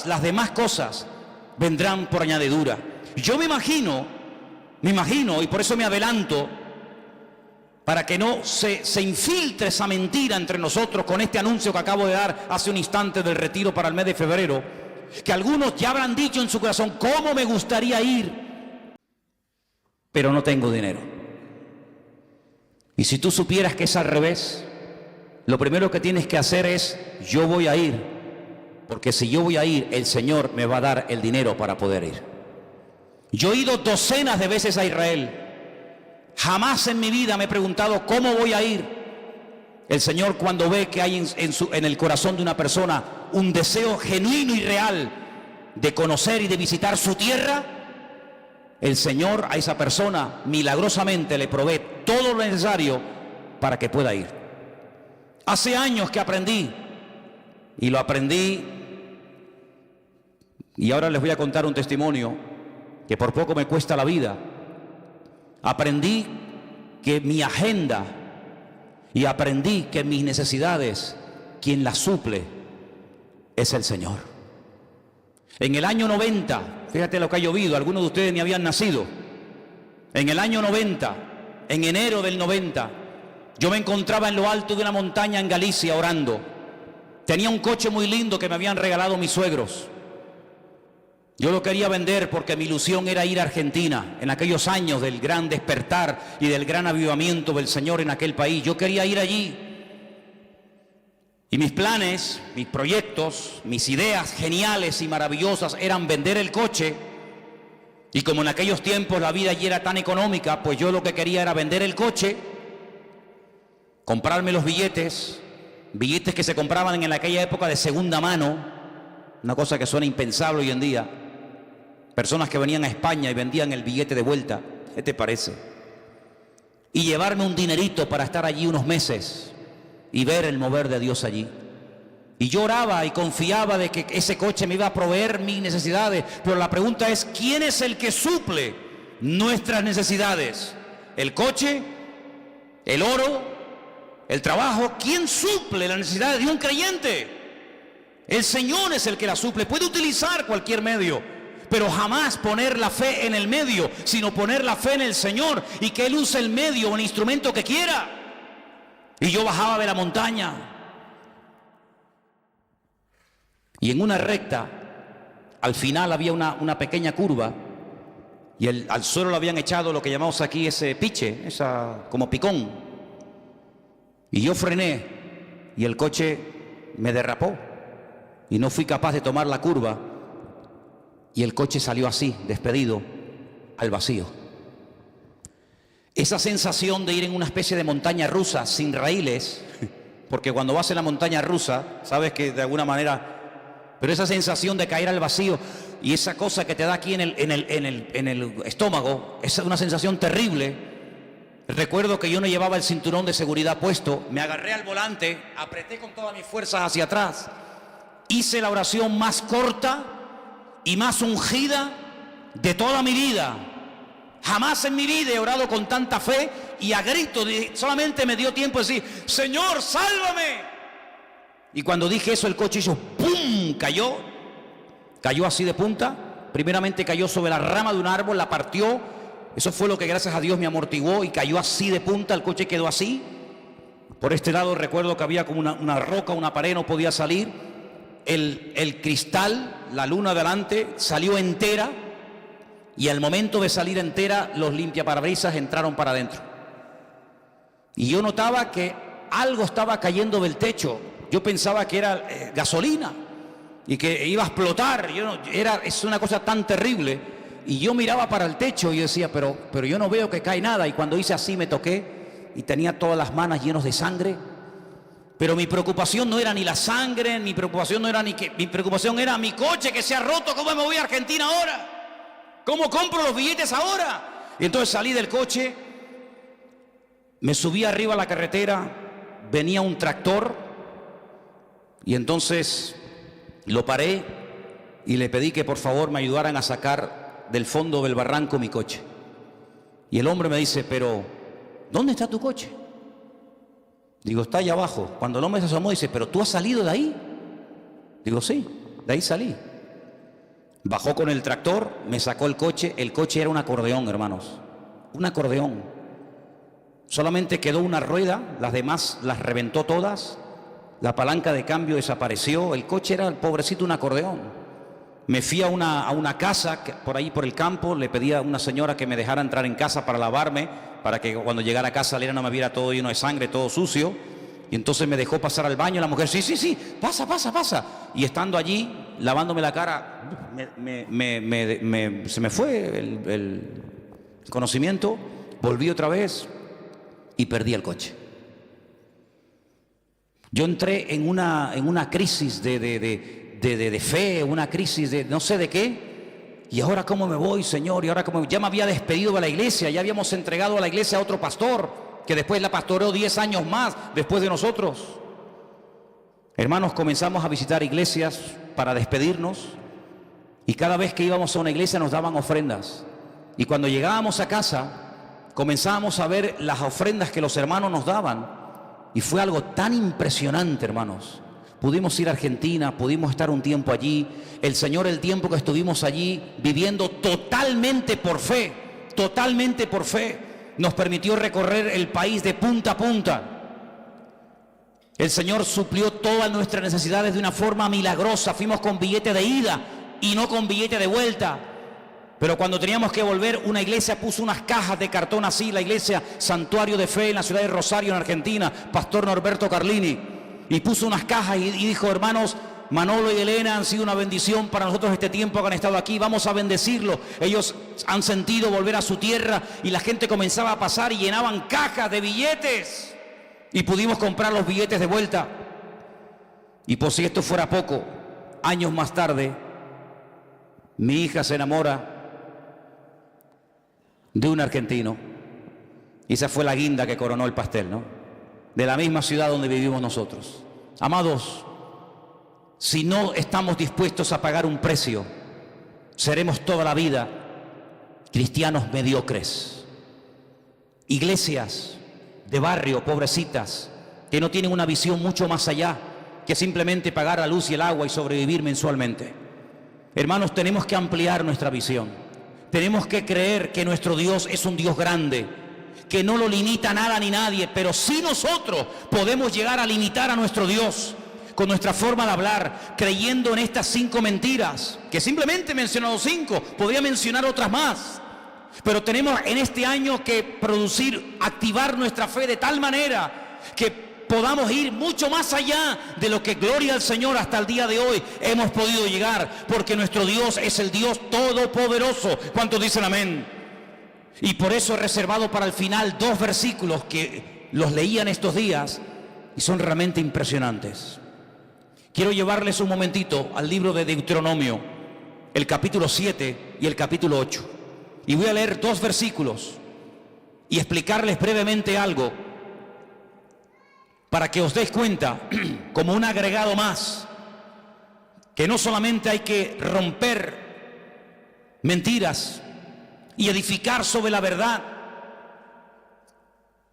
las demás cosas vendrán por añadidura. Yo me imagino, y por eso me adelanto, para que no se infiltre esa mentira entre nosotros con este anuncio que acabo de dar hace un instante del retiro para el mes de febrero, que algunos ya habrán dicho en su corazón: ¿cómo me gustaría ir? Pero no tengo dinero. Y si tú supieras que es al revés, lo primero que tienes que hacer es: yo voy a ir, porque si yo voy a ir, el Señor me va a dar el dinero para poder ir. Yo he ido docenas de veces a Israel. Jamás en mi vida me he preguntado cómo voy a ir. El Señor, cuando ve que hay en el corazón de una persona un deseo genuino y real de conocer y de visitar su tierra, el Señor a esa persona milagrosamente le provee todo lo necesario para que pueda ir. Hace años que aprendí, y lo aprendí, y ahora les voy a contar un testimonio que por poco me cuesta la vida. Aprendí que mi agenda, y aprendí que mis necesidades, quien las suple es el Señor. En el año 90, fíjate lo que ha llovido, algunos de ustedes ni habían nacido. En el año 90, en enero del 90, yo me encontraba en lo alto de una montaña en Galicia orando. Tenía un coche muy lindo que me habían regalado mis suegros. Yo lo quería vender porque mi ilusión era ir a Argentina, en aquellos años del gran despertar y del gran avivamiento del Señor en aquel país. Yo quería ir allí. Y mis planes, mis proyectos, mis ideas geniales y maravillosas eran vender el coche. Y como en aquellos tiempos la vida allí era tan económica, pues yo lo que quería era vender el coche, comprarme los billetes que se compraban en aquella época de segunda mano, una cosa que suena impensable hoy en día. Personas que venían a España y vendían el billete de vuelta. ¿Qué te parece? Y llevarme un dinerito para estar allí unos meses y ver el mover de Dios allí. Y yo oraba y confiaba de que ese coche me iba a proveer mis necesidades. Pero la pregunta es: ¿quién es el que suple nuestras necesidades? ¿El coche? ¿El oro? ¿El trabajo? ¿Quién suple las necesidades de un creyente? El Señor es el que la suple. Puede utilizar cualquier medio, pero jamás poner la fe en el medio, sino poner la fe en el Señor y que Él use el medio o el instrumento que quiera. Y yo bajaba de la montaña y en una recta, al final había una pequeña curva y al suelo le habían echado lo que llamamos aquí ese piche, como picón. Y yo frené y el coche me derrapó y no fui capaz de tomar la curva y el coche salió así, despedido, al vacío. Esa sensación de ir en una especie de montaña rusa sin raíles, porque cuando vas en la montaña rusa, sabes que de alguna manera, pero esa sensación de caer al vacío y esa cosa que te da aquí en el estómago, es una sensación terrible. Recuerdo que yo no llevaba el cinturón de seguridad puesto, me agarré al volante, apreté con todas mis fuerzas hacia atrás, hice la oración más corta y más ungida de toda mi vida. Jamás en mi vida he orado con tanta fe y a grito, solamente me dio tiempo de decir, Señor, sálvame. Y cuando dije eso, el coche hizo ¡pum! Cayó así de punta. Primeramente cayó sobre la rama de un árbol, la partió. Eso fue lo que gracias a Dios me amortiguó y cayó así de punta, el coche quedó así. Por este lado recuerdo que había como una roca, una pared, no podía salir. El cristal, la luna delante, salió entera. Y al momento de salir entera, los limpiaparabrisas entraron para adentro. Y yo notaba que algo estaba cayendo del techo. Yo pensaba que era gasolina y que iba a explotar. Es una cosa tan terrible. Y yo miraba para el techo y decía, pero yo no veo que cae nada. Y cuando hice así me toqué y tenía todas las manos llenas de sangre. Pero mi preocupación no era ni la sangre, mi preocupación era mi coche que se ha roto. ¿Cómo me voy a Argentina ahora? ¿Cómo compro los billetes ahora? Y entonces salí del coche, me subí arriba a la carretera, venía un tractor y entonces lo paré y le pedí que por favor me ayudaran a sacar del fondo del barranco mi coche. Y el hombre me dice, pero ¿dónde está tu coche? Digo, está allá abajo. Cuando el hombre se asomó dice, ¿pero tú has salido de ahí? Digo, sí, de ahí salí. Bajó con el tractor, me sacó el coche era un acordeón, hermanos, un acordeón. Solamente quedó una rueda, las demás las reventó todas, la palanca de cambio desapareció, el coche era, el pobrecito, un acordeón. Me fui a una casa por ahí por el campo, le pedí a una señora que me dejara entrar en casa para lavarme, para que cuando llegara a casa Lera no me viera todo lleno de sangre, todo sucio. Y entonces me dejó pasar al baño, la mujer, sí, pasa. Y estando allí, lavándome la cara, se me fue el conocimiento, volví otra vez y perdí el coche. Yo entré en una crisis de fe, una crisis de no sé de qué. Y ahora cómo me voy, Señor, y ahora cómo ya me había despedido de la iglesia, ya habíamos entregado a la iglesia a otro pastor, que después la pastoreó 10 años más después de nosotros. Hermanos, comenzamos a visitar iglesias para despedirnos y cada vez que íbamos a una iglesia nos daban ofrendas. Y cuando llegábamos a casa, comenzábamos a ver las ofrendas que los hermanos nos daban y fue algo tan impresionante, hermanos. Pudimos ir a Argentina, pudimos estar un tiempo allí. El Señor, el tiempo que estuvimos allí, viviendo totalmente por fe, nos permitió recorrer el país de punta a punta. El Señor suplió todas nuestras necesidades de una forma milagrosa. Fuimos con billete de ida y no con billete de vuelta. Pero cuando teníamos que volver, una iglesia puso unas cajas de cartón así, la iglesia Santuario de Fe en la ciudad de Rosario, en Argentina, Pastor Norberto Carlini, y puso unas cajas y dijo, hermanos, Manolo y Elena han sido una bendición para nosotros este tiempo que han estado aquí, vamos a bendecirlo. Ellos han sentido volver a su tierra y la gente comenzaba a pasar y llenaban cajas de billetes y pudimos comprar los billetes de vuelta. Y por si esto fuera poco, años más tarde, mi hija se enamora de un argentino y esa fue la guinda que coronó el pastel, ¿no? De la misma ciudad donde vivimos nosotros. Amados, si no estamos dispuestos a pagar un precio, seremos toda la vida cristianos mediocres. Iglesias de barrio, pobrecitas, que no tienen una visión mucho más allá que simplemente pagar la luz y el agua y sobrevivir mensualmente. Hermanos, tenemos que ampliar nuestra visión. Tenemos que creer que nuestro Dios es un Dios grande, que no lo limita nada ni nadie, pero sí nosotros podemos llegar a limitar a nuestro Dios con nuestra forma de hablar, creyendo en estas 5 mentiras, que simplemente he mencionado 5, podría mencionar otras más, pero tenemos en este año que activar nuestra fe de tal manera que podamos ir mucho más allá de lo que, gloria al Señor, hasta el día de hoy hemos podido llegar, porque nuestro Dios es el Dios todopoderoso. ¿Cuántos dicen amén? Y por eso he reservado para el final 2 versículos que los leí en estos días y son realmente impresionantes. Quiero llevarles un momentito al libro de Deuteronomio, el capítulo 7 y el capítulo 8. Y voy a leer 2 versículos y explicarles brevemente algo para que os deis cuenta, como un agregado más, que no solamente hay que romper mentiras y edificar sobre la verdad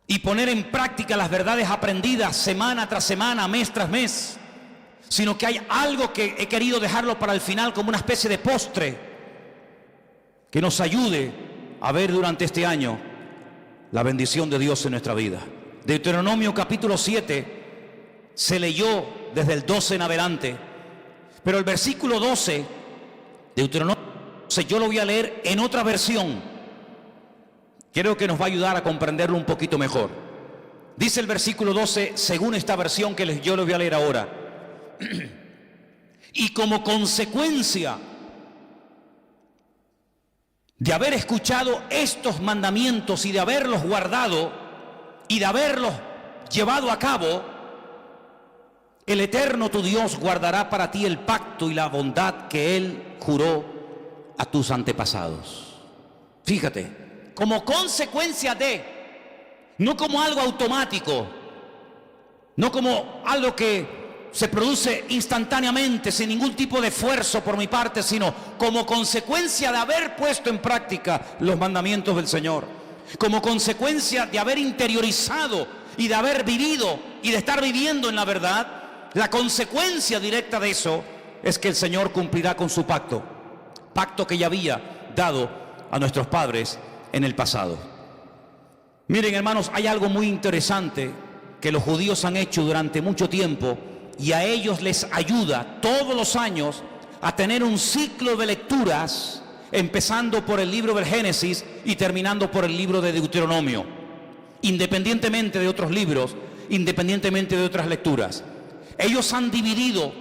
y poner en práctica las verdades aprendidas semana tras semana, mes tras mes, sino que hay algo que he querido dejarlo para el final como una especie de postre que nos ayude a ver durante este año la bendición de Dios en nuestra vida. Deuteronomio capítulo 7 se leyó desde el 12 en adelante, pero el versículo 12, Deuteronomio 12, yo lo voy a leer en otra versión. Creo que nos va a ayudar a comprenderlo un poquito mejor. Dice el versículo 12, según esta versión que yo lo voy a leer ahora. Y como consecuencia de haber escuchado estos mandamientos y de haberlos guardado y de haberlos llevado a cabo, el Eterno tu Dios guardará para ti el pacto y la bondad que Él juró a tus antepasados. Fíjate, como consecuencia de, no como algo automático, no como algo que se produce instantáneamente, sin ningún tipo de esfuerzo por mi parte, sino como consecuencia de haber puesto en práctica los mandamientos del Señor, como consecuencia de haber interiorizado y de haber vivido y de estar viviendo en la verdad. La consecuencia directa de eso es que el Señor cumplirá con su pacto que ya había dado a nuestros padres en el pasado. Miren, hermanos, hay algo muy interesante que los judíos han hecho durante mucho tiempo, y a ellos les ayuda todos los años a tener un ciclo de lecturas, empezando por el libro del Génesis y terminando por el libro de Deuteronomio, independientemente de otros libros, independientemente de otras lecturas. Ellos han dividido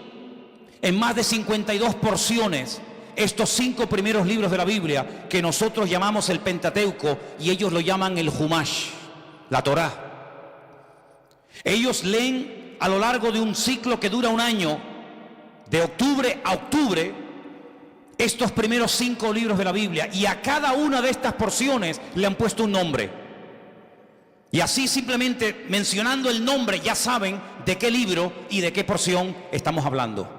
en más de 52 porciones estos 5 primeros libros de la Biblia, que nosotros llamamos el Pentateuco y ellos lo llaman el Humash, la Torá. Ellos leen a lo largo de un ciclo que dura un año, de octubre a octubre, estos primeros 5 libros de la Biblia, y a cada una de estas porciones le han puesto un nombre. Y así, simplemente mencionando el nombre, ya saben de qué libro y de qué porción estamos hablando.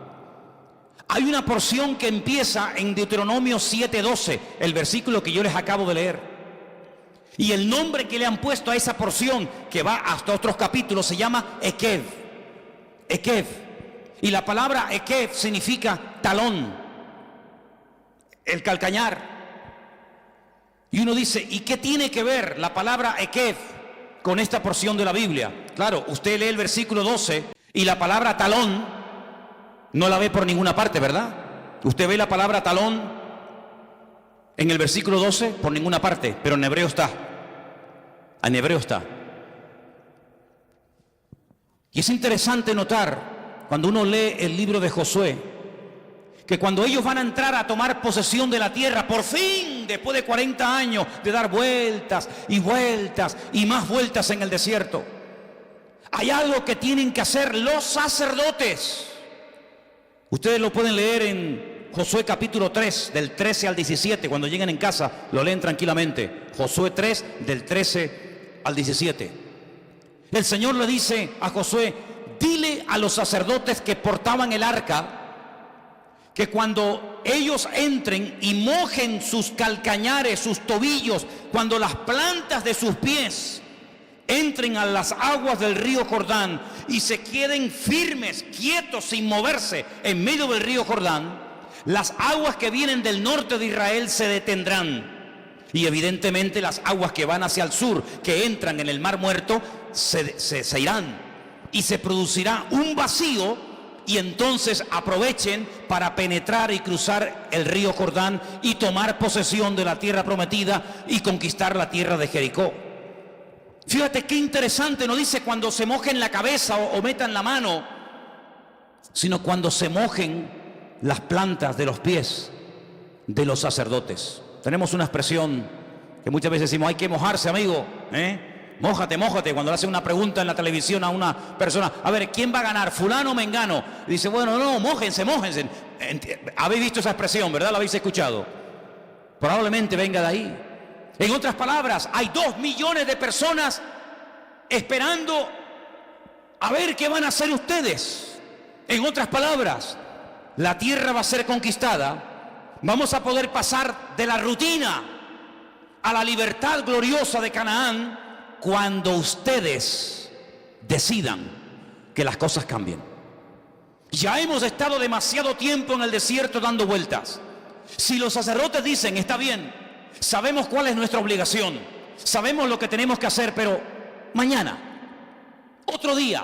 Hay una porción que empieza en Deuteronomio 7:12, el versículo que yo les acabo de leer. Y el nombre que le han puesto a esa porción, que va hasta otros capítulos, se llama Ekev. Ekev. Y la palabra Ekev significa talón, el calcañar. Y uno dice, ¿y qué tiene que ver la palabra Ekev con esta porción de la Biblia? Claro, usted lee el versículo 12 y la palabra talón no la ve por ninguna parte, ¿verdad? Usted ve la palabra talón en el versículo 12 por ninguna parte, pero en hebreo está. En hebreo está. Y es interesante notar, cuando uno lee el libro de Josué, que cuando ellos van a entrar a tomar posesión de la tierra, por fin, después de 40 años de dar vueltas y vueltas y más vueltas en el desierto, hay algo que tienen que hacer los sacerdotes. Ustedes lo pueden leer en Josué capítulo 3, del 13 al 17, cuando lleguen en casa, lo leen tranquilamente. Josué 3, del 13 al 17. El Señor le dice a Josué, dile a los sacerdotes que portaban el arca, que cuando ellos entren y mojen sus calcañares, sus tobillos, cuando las plantas de sus pies entren a las aguas del río Jordán y se queden firmes, quietos, sin moverse en medio del río Jordán, las aguas que vienen del norte de Israel se detendrán. Y evidentemente las aguas que van hacia el sur, que entran en el Mar Muerto, se irán. Y se producirá un vacío, y entonces aprovechen para penetrar y cruzar el río Jordán y tomar posesión de la tierra prometida y conquistar la tierra de Jericó. Fíjate qué interesante, no dice cuando se mojen la cabeza o metan la mano, sino cuando se mojen las plantas de los pies de los sacerdotes. Tenemos una expresión que muchas veces decimos, hay que mojarse, amigo, mójate, mójate. Cuando le hacen una pregunta en la televisión a una persona, a ver, ¿quién va a ganar? ¿Fulano o Mengano? Y dice, bueno, no, mójense, mójense. Habéis visto esa expresión, ¿verdad? ¿La habéis escuchado? Probablemente venga de ahí. En otras palabras, hay 2 millones de personas esperando a ver qué van a hacer ustedes. En otras palabras, la tierra va a ser conquistada. Vamos a poder pasar de la rutina a la libertad gloriosa de Canaán cuando ustedes decidan que las cosas cambien. Ya hemos estado demasiado tiempo en el desierto dando vueltas. Si los sacerdotes dicen, está bien, sabemos cuál es nuestra obligación, sabemos lo que tenemos que hacer, pero mañana, otro día,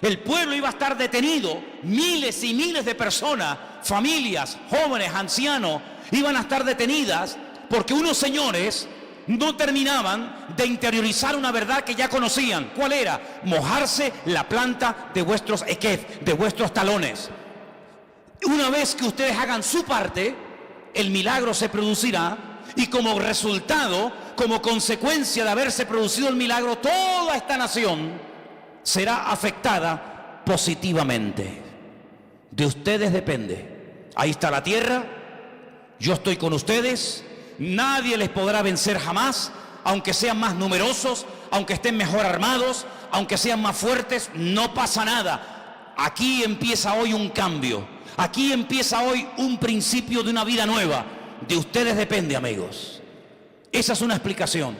el pueblo iba a estar detenido, miles y miles de personas, familias, jóvenes, ancianos, iban a estar detenidas porque unos señores no terminaban de interiorizar una verdad que ya conocían. ¿Cuál era? Mojarse la planta de vuestros equef, de vuestros talones. Una vez que ustedes hagan su parte, el milagro se producirá y como resultado, como consecuencia de haberse producido el milagro, toda esta nación será afectada positivamente. De ustedes depende. Ahí está la tierra, yo estoy con ustedes, nadie les podrá vencer jamás, aunque sean más numerosos, aunque estén mejor armados, aunque sean más fuertes, no pasa nada. Aquí empieza hoy un cambio, aquí empieza hoy un principio de una vida nueva. De ustedes depende, amigos. Esa es una explicación.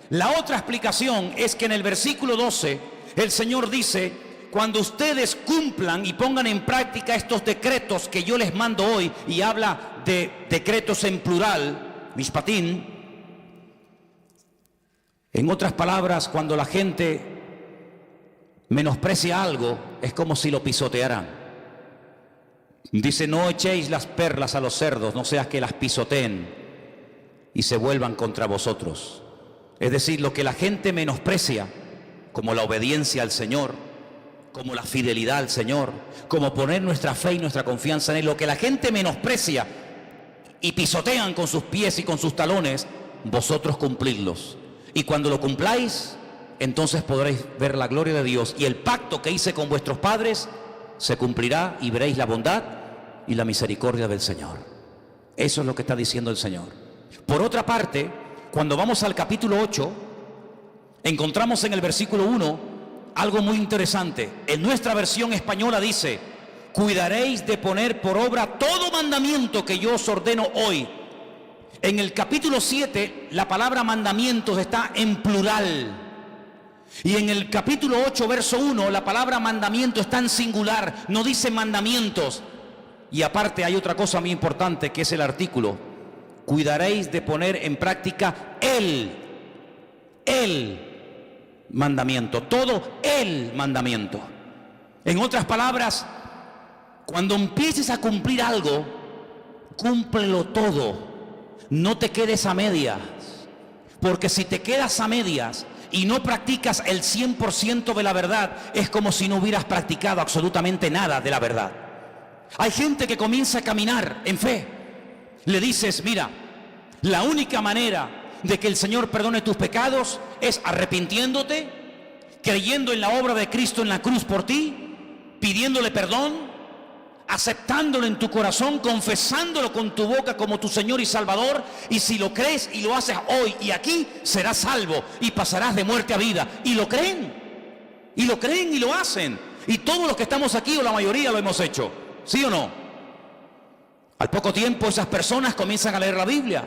La otra explicación es que en el versículo 12 el Señor dice, cuando ustedes cumplan y pongan en práctica estos decretos que yo les mando hoy, y habla de decretos en plural, mishpatim, en otras palabras, cuando la gente menosprecia algo, es como si lo pisotearan. Dice, no echéis las perlas a los cerdos, no sea que las pisoteen y se vuelvan contra vosotros. Es decir, lo que la gente menosprecia, como la obediencia al Señor, como la fidelidad al Señor, como poner nuestra fe y nuestra confianza en Él, lo que la gente menosprecia y pisotean con sus pies y con sus talones, vosotros cumplidlos. Y cuando lo cumpláis, entonces podréis ver la gloria de Dios, y el pacto que hice con vuestros padres se cumplirá, y veréis la bondad y la misericordia del Señor. Eso es lo que está diciendo el Señor. Por otra parte, cuando vamos al capítulo 8, encontramos en el versículo 1 algo muy interesante. En nuestra versión española dice, cuidaréis de poner por obra todo mandamiento que yo os ordeno hoy. En el capítulo 7, la palabra mandamientos está en plural. Y en el capítulo 8, verso 1, la palabra mandamiento está en singular, no dice mandamientos. Y aparte hay otra cosa muy importante, que es el artículo. Cuidaréis de poner en práctica el mandamiento, todo el mandamiento. En otras palabras, cuando empieces a cumplir algo, cúmplelo todo. No te quedes a medias, porque si te quedas a medias y no practicas el 100% de la verdad, es como si no hubieras practicado absolutamente nada de la verdad. Hay gente que comienza a caminar en fe. Le dices, mira, la única manera de que el Señor perdone tus pecados es arrepintiéndote, creyendo en la obra de Cristo en la cruz por ti, pidiéndole perdón, aceptándolo en tu corazón, confesándolo con tu boca como tu Señor y Salvador, y si lo crees y lo haces hoy y aquí, serás salvo y pasarás de muerte a vida. Y lo creen y lo hacen, y todos los que estamos aquí, o la mayoría, lo hemos hecho. ¿Sí o no? Al poco tiempo esas personas comienzan a leer la Biblia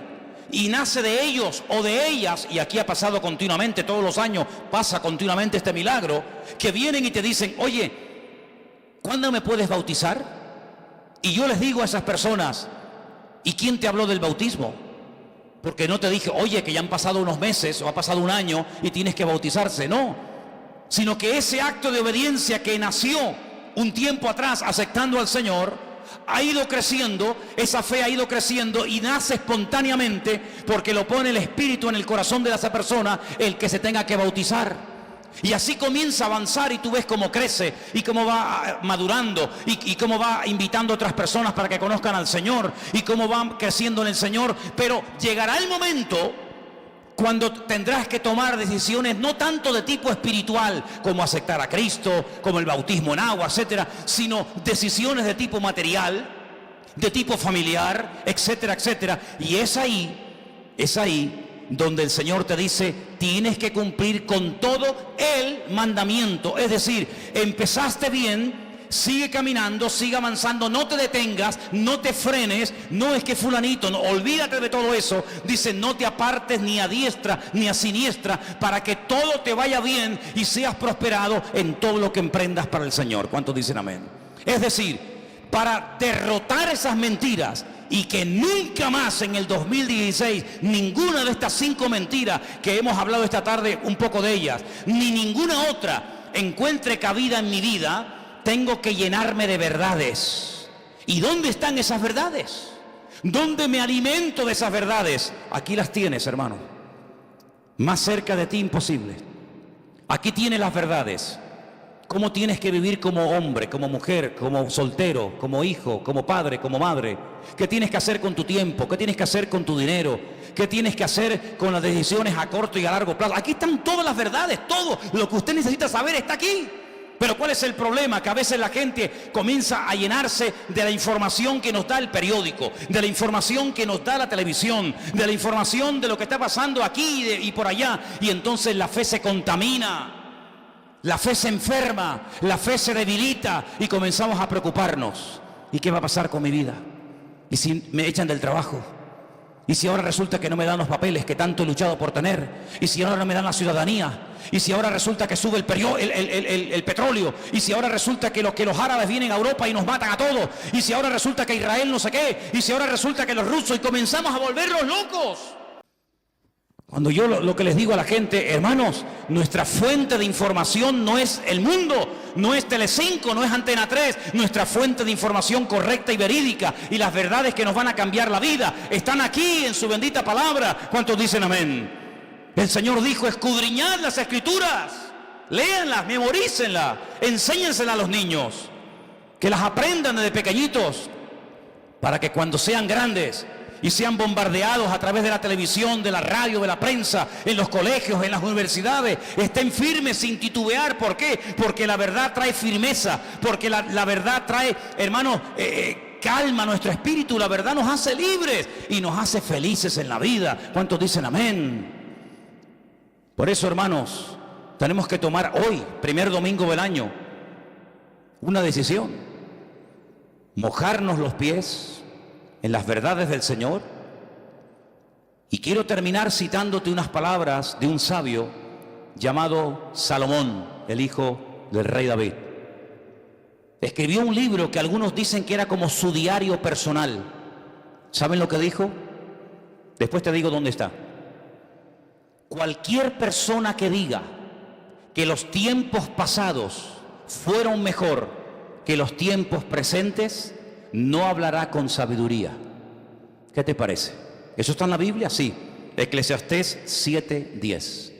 y nace de ellos o de ellas, y aquí ha pasado continuamente, todos los años pasa continuamente este milagro, que vienen y te dicen, oye, ¿cuándo me puedes bautizar? Y yo les digo a esas personas, ¿y quién te habló del bautismo? Porque no te dije, oye, que ya han pasado unos meses o ha pasado un año y tienes que bautizarse. No, sino que ese acto de obediencia que nació un tiempo atrás aceptando al Señor, ha ido creciendo, esa fe ha ido creciendo y nace espontáneamente porque lo pone el Espíritu en el corazón de esa persona, el que se tenga que bautizar. Y así comienza a avanzar y tú ves cómo crece y cómo va madurando y cómo va invitando a otras personas para que conozcan al Señor y cómo va creciendo en el Señor. Pero llegará el momento cuando tendrás que tomar decisiones no tanto de tipo espiritual como aceptar a Cristo, como el bautismo en agua, etcétera, sino decisiones de tipo material, de tipo familiar, etcétera, etcétera. Y es ahí donde el Señor te dice, tienes que cumplir con todo el mandamiento. Es decir, empezaste bien, sigue caminando, sigue avanzando, no te detengas, no te frenes. No es que fulanito, no, olvídate de todo eso. Dice, no te apartes ni a diestra ni a siniestra, para que todo te vaya bien y seas prosperado en todo lo que emprendas para el Señor. ¿Cuántos dicen amén? Es decir, para derrotar esas mentiras y que nunca más en el 2016 ninguna de estas 5 mentiras que hemos hablado esta tarde, un poco de ellas, ni ninguna otra encuentre cabida en mi vida, tengo que llenarme de verdades. ¿Y dónde están esas verdades? ¿Dónde me alimento de esas verdades? Aquí las tienes, hermano. Más cerca de ti imposible. Aquí tienes las verdades. Cómo tienes que vivir como hombre, como mujer, como soltero, como hijo, como padre, como madre. ¿Qué tienes que hacer con tu tiempo? ¿Qué tienes que hacer con tu dinero? ¿Qué tienes que hacer con las decisiones a corto y a largo plazo? Aquí están todas las verdades, todo lo que usted necesita saber está aquí. Pero ¿cuál es el problema? Que a veces la gente comienza a llenarse de la información que nos da el periódico, de la información que nos da la televisión, de la información de lo que está pasando aquí y por allá. Y entonces la fe se contamina. La fe se enferma, la fe se debilita y comenzamos a preocuparnos. ¿Y qué va a pasar con mi vida? ¿Y si me echan del trabajo? ¿Y si ahora resulta que no me dan los papeles que tanto he luchado por tener? ¿Y si ahora no me dan la ciudadanía? ¿Y si ahora resulta que sube el petróleo? ¿Y si ahora resulta que los árabes vienen a Europa y nos matan a todos? ¿Y si ahora resulta que Israel no sé qué? ¿Y si ahora resulta que los rusos? Y comenzamos a volverlos locos. Cuando yo lo que les digo a la gente, hermanos, nuestra fuente de información no es el mundo, no es Telecinco, no es Antena 3, nuestra fuente de información correcta y verídica y las verdades que nos van a cambiar la vida están aquí en su bendita palabra. ¿Cuántos dicen amén? El Señor dijo, escudriñad las Escrituras, léanlas, memorícenlas, enséñenselas a los niños, que las aprendan desde pequeñitos, para que cuando sean grandes y sean bombardeados a través de la televisión, de la radio, de la prensa, en los colegios, en las universidades, estén firmes sin titubear. ¿Por qué? Porque la verdad trae firmeza, porque la verdad trae, hermanos, calma a nuestro espíritu. La verdad nos hace libres y nos hace felices en la vida. ¿Cuántos dicen amén? Por eso, hermanos, tenemos que tomar hoy, primer domingo del año, una decisión: mojarnos los pies en las verdades del Señor. Y quiero terminar citándote unas palabras de un sabio llamado Salomón, el hijo del rey David. Escribió un libro que algunos dicen que era como su diario personal. ¿Saben lo que dijo? Después te digo dónde está. Cualquier persona que diga que los tiempos pasados fueron mejor que los tiempos presentes, no hablará con sabiduría. ¿Qué te parece? ¿Eso está en la Biblia? Sí. Eclesiastés 7:10.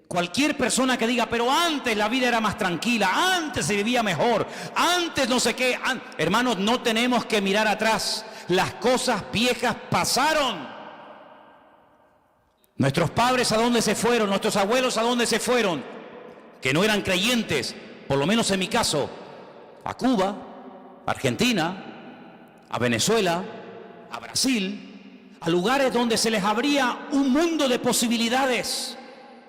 Cualquier persona que diga, pero antes la vida era más tranquila, antes se vivía mejor, antes no sé qué. Hermanos, no tenemos que mirar atrás. Las cosas viejas pasaron. Nuestros padres, ¿a dónde se fueron? Nuestros abuelos, ¿a dónde se fueron? Que no eran creyentes, por lo menos en mi caso, a Cuba, a Argentina, a Venezuela, a Brasil, a lugares donde se les abría un mundo de posibilidades.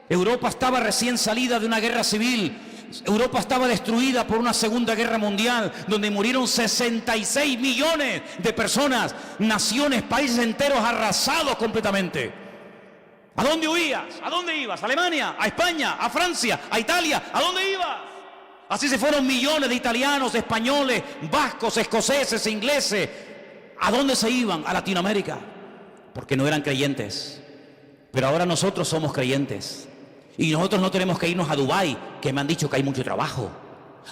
Europa estaba recién salida de una guerra civil. Europa estaba destruida por una segunda guerra mundial, donde murieron 66 millones de personas, naciones, países enteros arrasados completamente. ¿A dónde huías? ¿A dónde ibas? ¿A Alemania? ¿A España? ¿A Francia? ¿A Italia? ¿A dónde ibas? Así se fueron millones de italianos, de españoles, vascos, escoceses, ingleses. ¿A dónde se iban? A Latinoamérica, porque no eran creyentes. Pero ahora nosotros somos creyentes. Y nosotros no tenemos que irnos a Dubái, que me han dicho que hay mucho trabajo.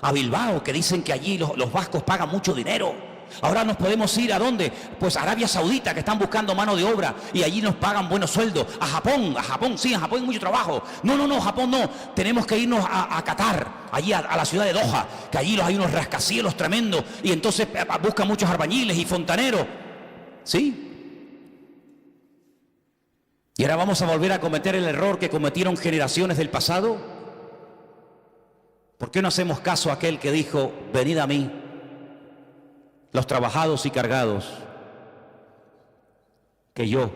A Bilbao, que dicen que allí los vascos pagan mucho dinero. Ahora nos podemos ir ¿a dónde? Pues a Arabia Saudita, que están buscando mano de obra y allí nos pagan buenos sueldos. A Japón, sí, en Japón hay mucho trabajo. No, Japón no. Tenemos que irnos a Qatar, allí a la ciudad de Doha, que allí hay unos rascacielos tremendos y entonces buscan muchos albañiles y fontaneros. ¿Sí? Y ahora vamos a volver a cometer el error que cometieron generaciones del pasado. ¿Por qué no hacemos caso a aquel que dijo: venid a mí, los trabajados y cargados, que yo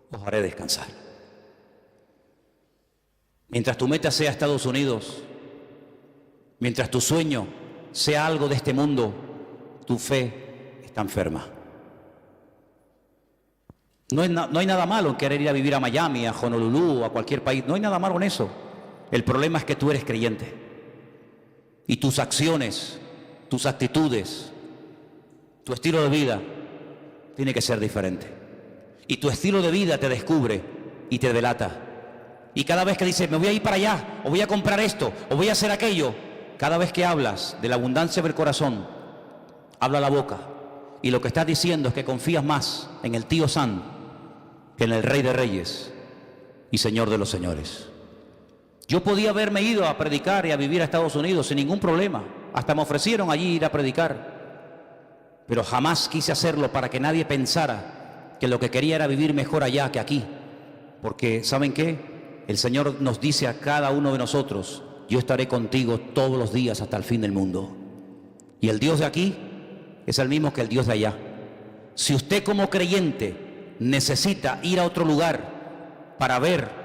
os haré descansar? Mientras tu meta sea Estados Unidos, mientras tu sueño sea algo de este mundo, tu fe está enferma. No hay nada malo en querer ir a vivir a Miami, a Honolulu o a cualquier país. No hay nada malo en eso. El problema es que tú eres creyente y tus acciones, tus actitudes, tu estilo de vida tiene que ser diferente. Y tu estilo de vida te descubre y te delata. Y cada vez que dices: me voy a ir para allá, o voy a comprar esto, o voy a hacer aquello, cada vez que hablas de la abundancia del corazón, habla la boca. Y lo que estás diciendo es que confías más en el tío Sam que en el Rey de Reyes y Señor de los Señores. Yo podía haberme ido a predicar y a vivir a Estados Unidos sin ningún problema. Hasta me ofrecieron allí ir a predicar. Pero jamás quise hacerlo para que nadie pensara que lo que quería era vivir mejor allá que aquí. Porque, ¿saben qué? El Señor nos dice a cada uno de nosotros: yo estaré contigo todos los días hasta el fin del mundo. Y el Dios de aquí es el mismo que el Dios de allá. Si usted como creyente necesita ir a otro lugar para ver